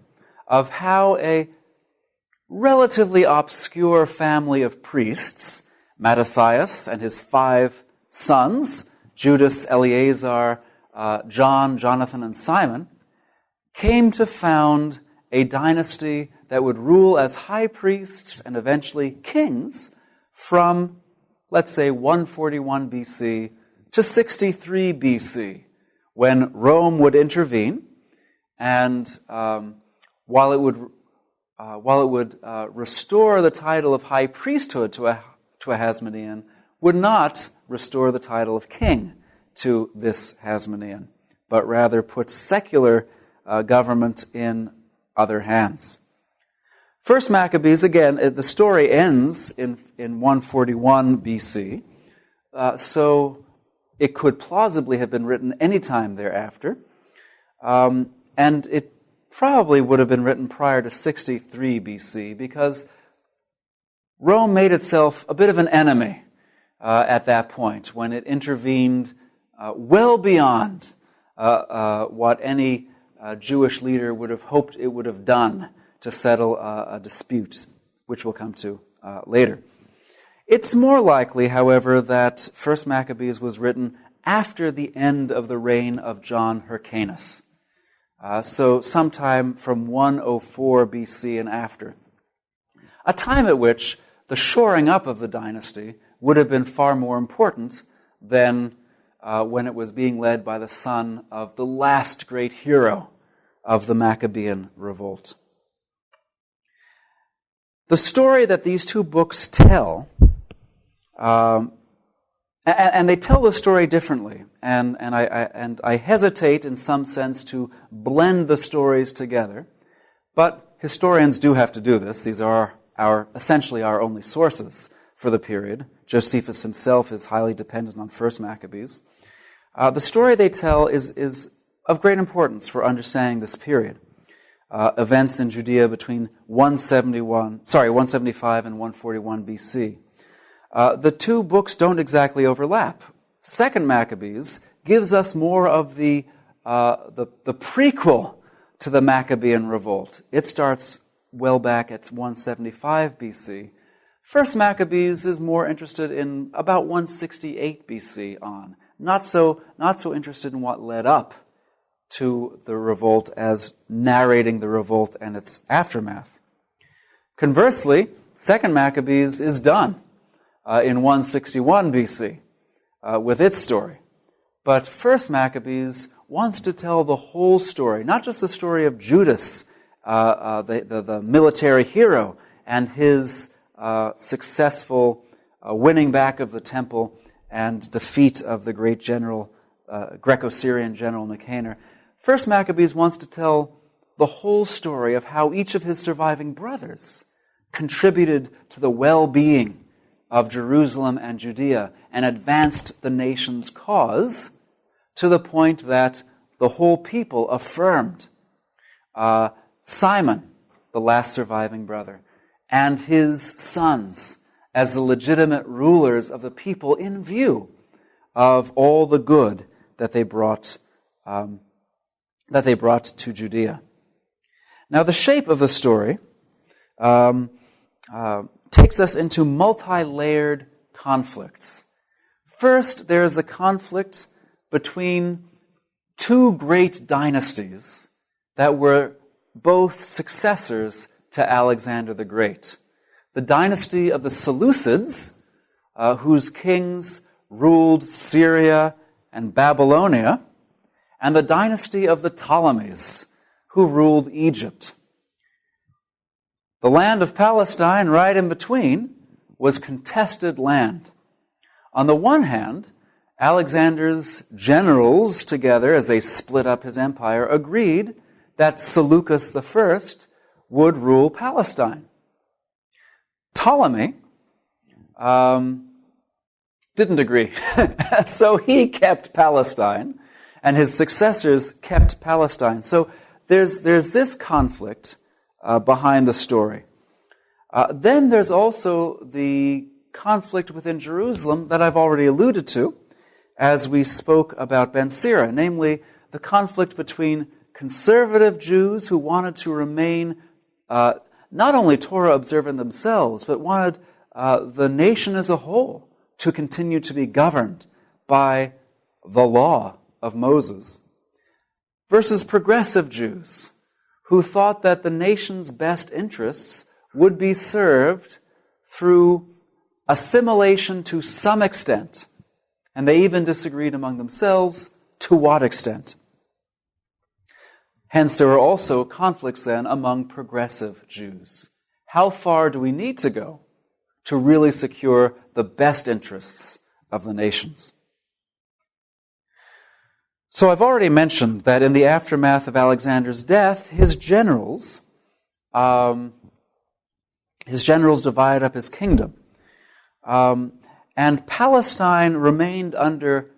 of how a relatively obscure family of priests, Mattathias and his 5 sons, Judas, Eleazar, John, Jonathan, and Simon, came to found a dynasty that would rule as high priests and eventually kings from, let's say, 141 BC to 63 BC, when Rome would intervene, and while it would restore the title of high priesthood to a Hasmonean, would not restore the title of king to this Hasmonean, but rather put secular government in other hands. 1st Maccabees, again, the story ends in 141 BC, so it could plausibly have been written any time thereafter, and it probably would have been written prior to 63 BC, because Rome made itself a bit of an enemy at that point, when it intervened well beyond what any Jewish leader would have hoped it would have done to settle a dispute, which we'll come to later. It's more likely, however, that 1st Maccabees was written after the end of the reign of John Hyrcanus. So sometime from 104 BC and after. A time at which the shoring up of the dynasty would have been far more important than when it was being led by the son of the last great hero of the Maccabean Revolt. The story that these two books tell, and they tell the story differently, and I hesitate in some sense to blend the stories together, but historians do have to do this. These are essentially our only sources for the period. Josephus himself is highly dependent on First Maccabees. The story they tell is of great importance for understanding this period. Events in Judea between 175 and 141 BC. The two books don't exactly overlap. Second Maccabees gives us more of the prequel to the Maccabean Revolt. It starts well back at 175 BC. First Maccabees is more interested in about 168 BC on. Not so interested in what led up to the revolt as narrating the revolt and its aftermath. Conversely, Second Maccabees is done in 161 BC with its story. But First Maccabees wants to tell the whole story, not just the story of Judas, the military hero, and his successful winning back of the temple and defeat of the great general, Greco-Syrian general Nicanor. First Maccabees wants to tell the whole story of how each of his surviving brothers contributed to the well-being of Jerusalem and Judea and advanced the nation's cause to the point that the whole people affirmed Simon, the last surviving brother, and his sons as the legitimate rulers of the people in view of all the good that they brought to Judea. Now, the shape of the story takes us into multi-layered conflicts. First, there is the conflict between two great dynasties that were both successors to Alexander the Great. The dynasty of the Seleucids, whose kings ruled Syria and Babylonia, and the dynasty of the Ptolemies, who ruled Egypt. The land of Palestine, right in between, was contested land. On the one hand, Alexander's generals together, as they split up his empire, agreed that Seleucus I would rule Palestine. Ptolemy didn't agree. So he kept Palestine, and his successors kept Palestine. So there's this conflict behind the story. Then there's also the conflict within Jerusalem that I've already alluded to as we spoke about Ben Sira, namely the conflict between conservative Jews who wanted to remain not only Torah observant themselves, but wanted the nation as a whole to continue to be governed by the law of Moses, versus progressive Jews who thought that the nation's best interests would be served through assimilation to some extent, and they even disagreed among themselves to what extent. Hence, there are also conflicts then among progressive Jews. How far do we need to go to really secure the best interests of the nations? So I've already mentioned that in the aftermath of Alexander's death, his generals divided up his kingdom. And Palestine remained under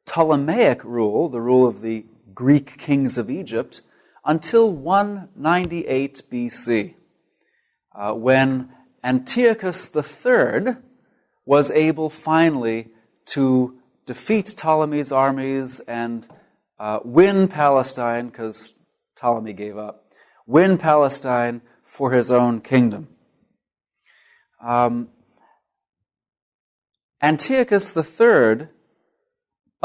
Ptolemaic rule, the rule of the Greek kings of Egypt, until 198 BC, when Antiochus III was able finally to defeat Ptolemy's armies and win Palestine, because Ptolemy gave up, win Palestine for his own kingdom. Antiochus III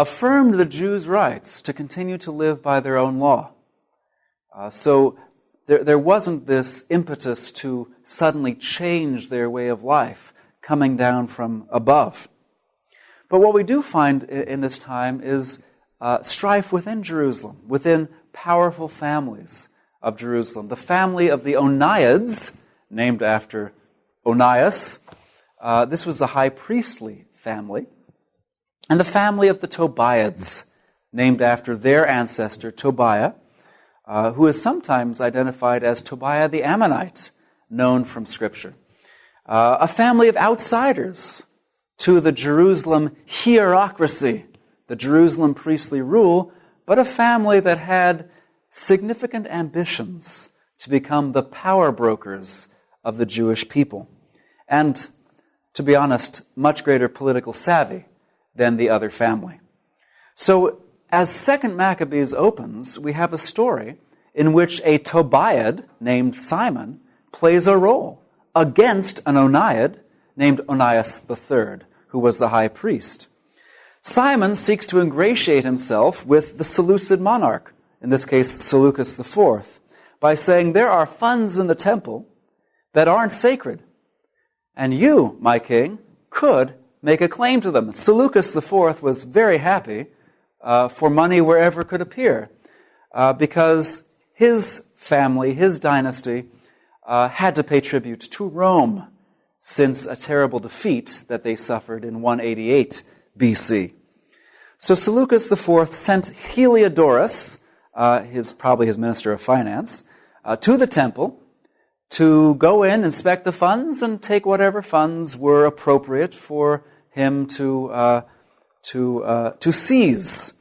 affirmed the Jews' rights to continue to live by their own law. So there wasn't this impetus to suddenly change their way of life coming down from above. But what we do find in this time is strife within Jerusalem, within powerful families of Jerusalem. The family of the Oniads, named after Onias, this was the high priestly family, and the family of the Tobiads, named after their ancestor Tobiah, who is sometimes identified as Tobiah the Ammonite, known from Scripture. A family of outsiders to the Jerusalem hierocracy, the Jerusalem priestly rule, but a family that had significant ambitions to become the power brokers of the Jewish people. And, to be honest, much greater political savvy than the other family. So, as 2nd Maccabees opens, we have a story in which a Tobiad named Simon plays a role against an Oniad named Onias III, who was the high priest. Simon seeks to ingratiate himself with the Seleucid monarch, in this case Seleucus IV, by saying, there are funds in the temple that aren't sacred, and you, my king, could make a claim to them. Seleucus IV was very happy for money wherever it could appear, because his family, his dynasty, had to pay tribute to Rome since a terrible defeat that they suffered in 188 BC. So Seleucus IV sent Heliodorus, probably his minister of finance, to the temple to go in, inspect the funds, and take whatever funds were appropriate for him to seize.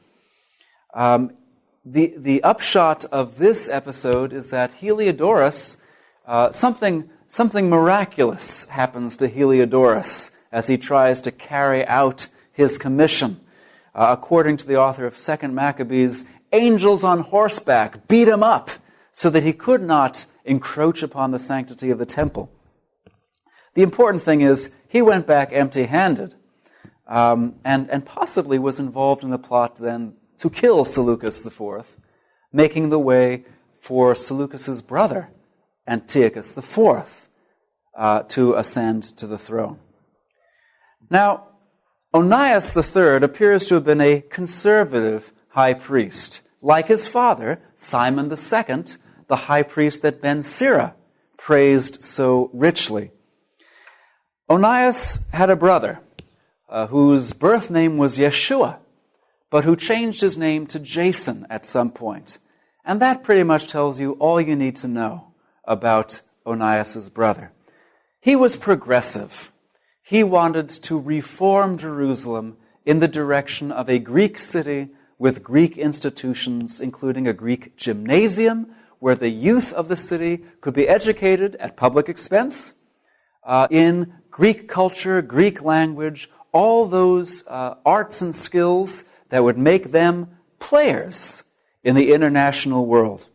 The upshot of this episode is that Heliodorus, something miraculous happens to Heliodorus as he tries to carry out his commission. According to the author of 2nd Maccabees, angels on horseback beat him up so that he could not encroach upon the sanctity of the temple. The important thing is he went back empty-handed and possibly was involved in the plot then to kill Seleucus IV, making the way for Seleucus's brother, Antiochus IV, to ascend to the throne. Now, Onias III appears to have been a conservative high priest, like his father, Simon II, the high priest that Ben Sira praised so richly. Onias had a brother whose birth name was Yeshua, but who changed his name to Jason at some point. And that pretty much tells you all you need to know about Onias' brother. He was progressive. He wanted to reform Jerusalem in the direction of a Greek city with Greek institutions, including a Greek gymnasium, where the youth of the city could be educated at public expense in Greek culture, Greek language, all those arts and skills that would make them players in the international world.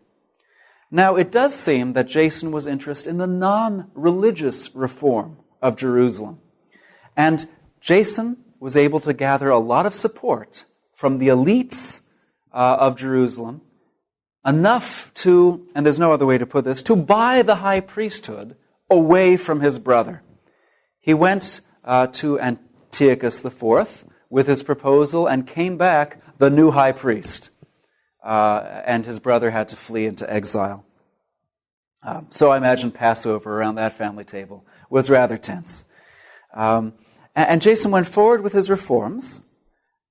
Now, it does seem that Jason was interested in the non-religious reform of Jerusalem. And Jason was able to gather a lot of support from the elites of Jerusalem, enough to, and there's no other way to put this, to buy the high priesthood away from his brother. He went to Antiochus IV with his proposal and came back the new high priest. And his brother had to flee into exile. So I imagine Passover around that family table was rather tense. And Jason went forward with his reforms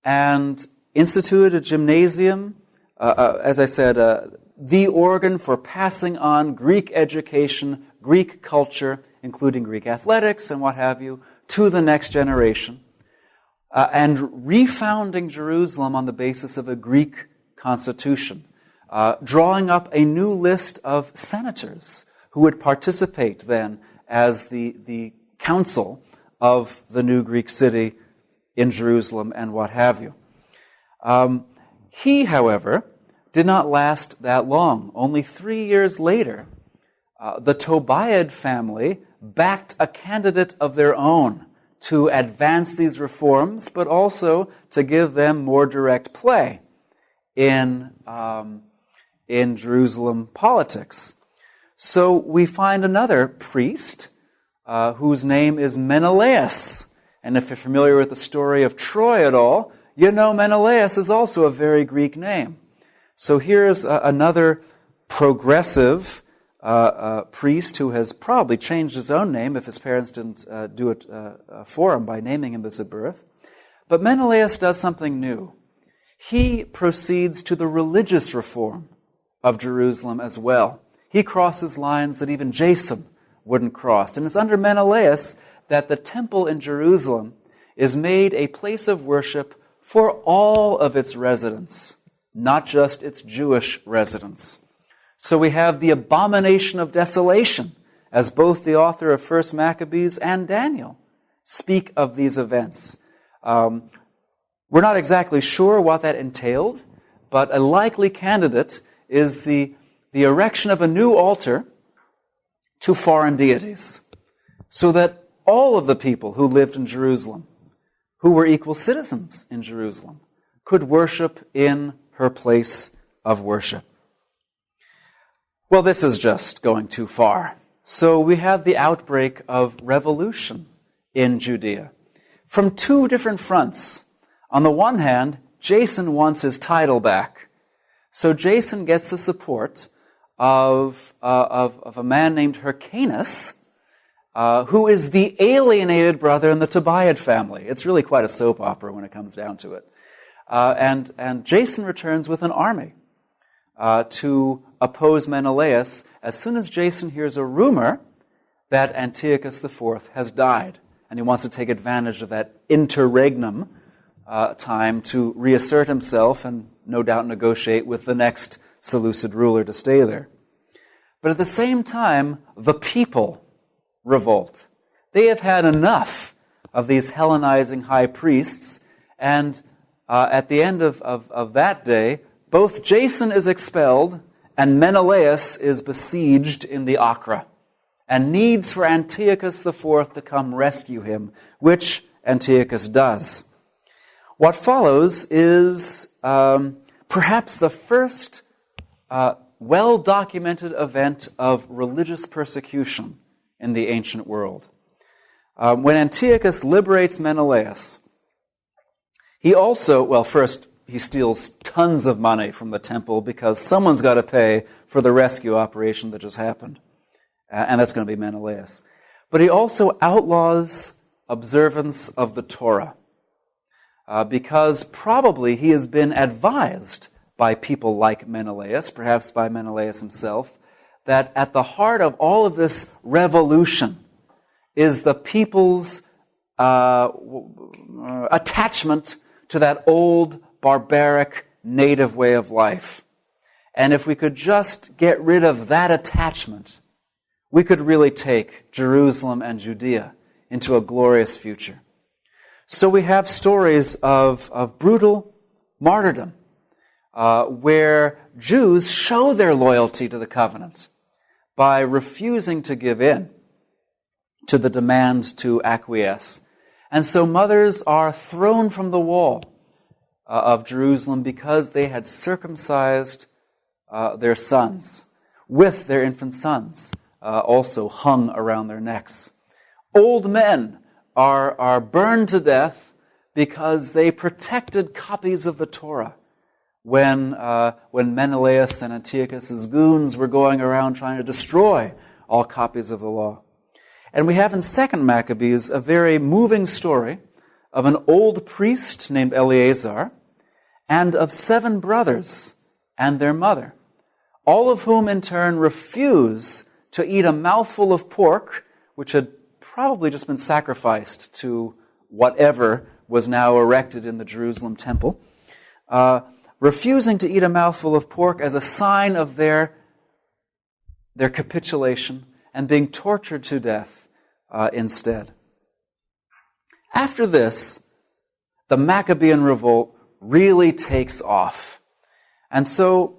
and instituted a gymnasium, as I said, the organ for passing on Greek education, Greek culture, including Greek athletics and what have you, to the next generation, and refounding Jerusalem on the basis of a Greek constitution, drawing up a new list of senators who would participate then as the council of the new Greek city in Jerusalem and what have you. He, however, did not last that long. Only 3 years later, the Tobiad family backed a candidate of their own to advance these reforms, but also to give them more direct play in Jerusalem politics. So we find another priest whose name is Menelaus. And if you're familiar with the story of Troy at all, you know Menelaus is also a very Greek name. So here's another progressive priest who has probably changed his own name if his parents didn't do it for him by naming him this at birth. But Menelaus does something new. He proceeds to the religious reform of Jerusalem as well. He crosses lines that even Jason wouldn't cross. And it's under Menelaus that the temple in Jerusalem is made a place of worship for all of its residents, not just its Jewish residents. So we have the abomination of desolation, as both the author of 1 Maccabees and Daniel speak of these events. We're not exactly sure what that entailed, but a likely candidate is the erection of a new altar to foreign deities, so that all of the people who lived in Jerusalem, who were equal citizens in Jerusalem, could worship in her place of worship. Well, this is just going too far. So we have the outbreak of revolution in Judea from two different fronts. On the one hand, Jason wants his title back. So Jason gets the support of a man named Hyrcanus, who is the alienated brother in the Tobiad family. It's really quite a soap opera when it comes down to it. And Jason returns with an army to oppose Menelaus as soon as Jason hears a rumor that Antiochus IV has died. And he wants to take advantage of that interregnum time to reassert himself and no doubt negotiate with the next Seleucid ruler to stay there. But at the same time, the people revolt. They have had enough of these Hellenizing high priests, and at the end of that day, both Jason is expelled and Menelaus is besieged in the Acra and needs for Antiochus IV to come rescue him, which Antiochus does. What follows is perhaps the first well-documented event of religious persecution in the ancient world. When Antiochus liberates Menelaus, he also, first he steals tons of money from the temple because someone's got to pay for the rescue operation that just happened. And that's going to be Menelaus. But he also outlaws observance of the Torah because probably he has been advised by people like Menelaus, perhaps by Menelaus himself, that at the heart of all of this revolution is the people's attachment to that old, barbaric, native way of life. And if we could just get rid of that attachment, we could really take Jerusalem and Judea into a glorious future. So we have stories of brutal martyrdom, where Jews show their loyalty to the covenant by refusing to give in to the demand to acquiesce. And so mothers are thrown from the wall of Jerusalem because they had circumcised their sons, with their infant sons also hung around their necks. Old men are burned to death because they protected copies of the Torah when Menelaus and Antiochus' goons were going around trying to destroy all copies of the law. And we have in 2 Maccabees a very moving story of an old priest named Eleazar and of 7 brothers and their mother, all of whom in turn refuse to eat a mouthful of pork, which had probably just been sacrificed to whatever was now erected in the Jerusalem temple, refusing to eat a mouthful of pork as a sign of their capitulation and being tortured to death instead. After this, the Maccabean revolt really takes off. And so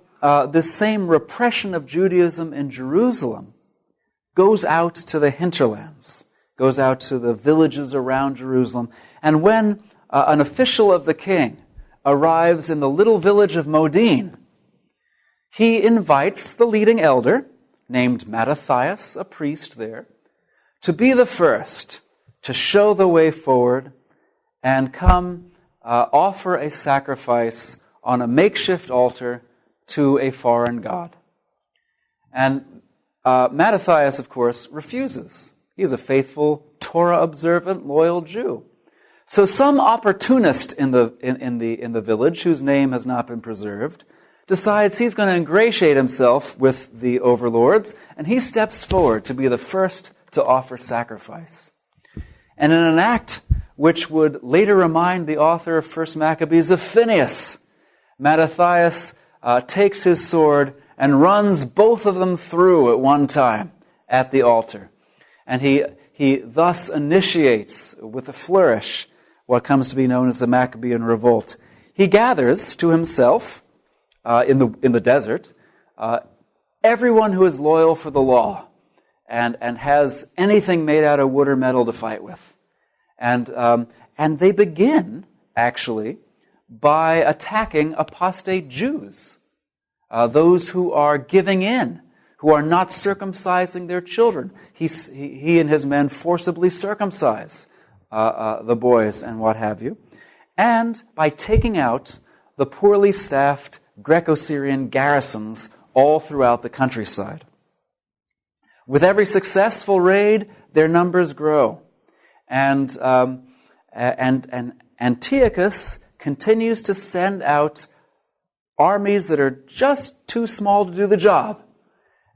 this same repression of Judaism in Jerusalem goes out to the hinterlands, goes out to the villages around Jerusalem. And when an official of the king arrives in the little village of Modin, he invites the leading elder, named Mattathias, a priest there, to be the first to show the way forward and come offer a sacrifice on a makeshift altar to a foreign god. And Mattathias, of course, refuses. He's a faithful, Torah-observant, loyal Jew. So some opportunist in the village, whose name has not been preserved, decides he's going to ingratiate himself with the overlords, and he steps forward to be the first to offer sacrifice. And in an act which would later remind the author of 1 Maccabees of Phinehas, Mattathias takes his sword and runs both of them through at one time at the altar. And he thus initiates, with a flourish, what comes to be known as the Maccabean Revolt. He gathers to himself, in the desert, everyone who is loyal for the law and has anything made out of wood or metal to fight with. And they begin, actually, by attacking apostate Jews, those who are giving in, who are not circumcising their children. He and his men forcibly circumcise the boys and what have you. And by taking out the poorly staffed Greco-Syrian garrisons all throughout the countryside. With every successful raid, their numbers grow. And Antiochus continues to send out armies that are just too small to do the job.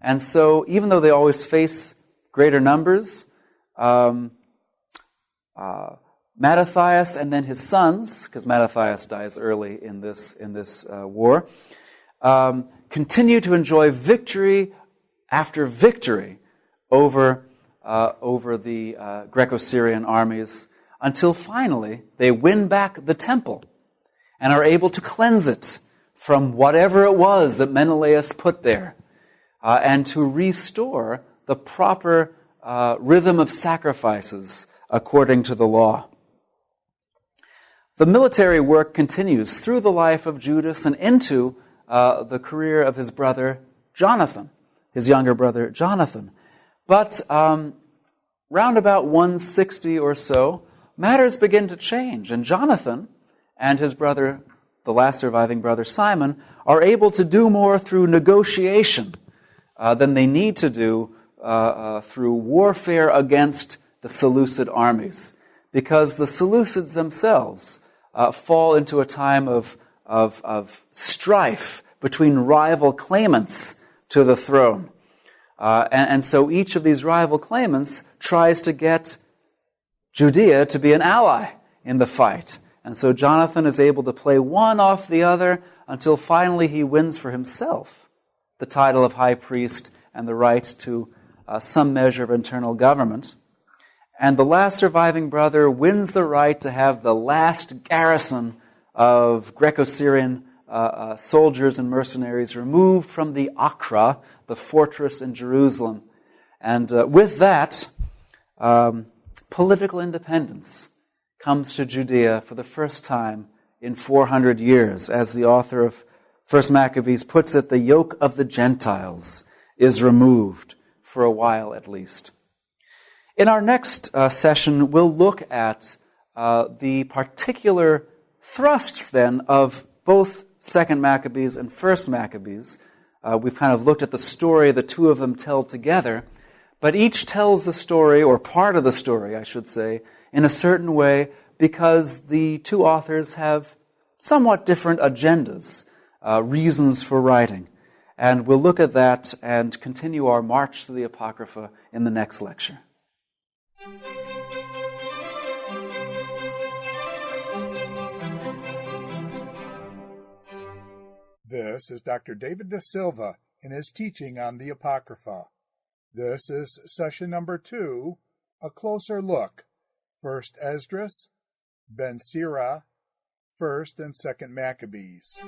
And so, even though they always face greater numbers, Mattathias and then his sons, because Mattathias dies early in this war, continue to enjoy victory after victory over the Greco-Syrian armies until finally they win back the temple and are able to cleanse it from whatever it was that Menelaus put there, and to restore the proper rhythm of sacrifices according to the law. The military work continues through the life of Judas and into the career of his brother Jonathan, his younger brother Jonathan. But round about 160 or so, matters begin to change, and Jonathan and his brother, the last surviving brother Simon, are able to do more through negotiation than they need to do through warfare against the Seleucid armies, because the Seleucids themselves fall into a time of strife between rival claimants to the throne. And so each of these rival claimants tries to get Judea to be an ally in the fight. And so Jonathan is able to play one off the other until finally he wins for himself the title of high priest and the right to some measure of internal government. And the last surviving brother wins the right to have the last garrison of Greco-Syrian soldiers and mercenaries removed from the Acra, the fortress in Jerusalem. And with that, political independence comes to Judea for the first time in 400 years. As the author of 1 Maccabees puts it, the yoke of the Gentiles is removed, for a while at least. In our next session, we'll look at the particular thrusts then of both 2 Maccabees and 1 Maccabees. We've kind of looked at the story the two of them tell together, but each tells the story, or part of the story, I should say, in a certain way because the two authors have somewhat different agendas, reasons for writing. And we'll look at that and continue our march through the Apocrypha in the next lecture. This is Dr. David deSilva in his teaching on the Apocrypha. This is session number 2, a closer look. 1st Esdras, Ben Sira, 1st and 2nd Maccabees.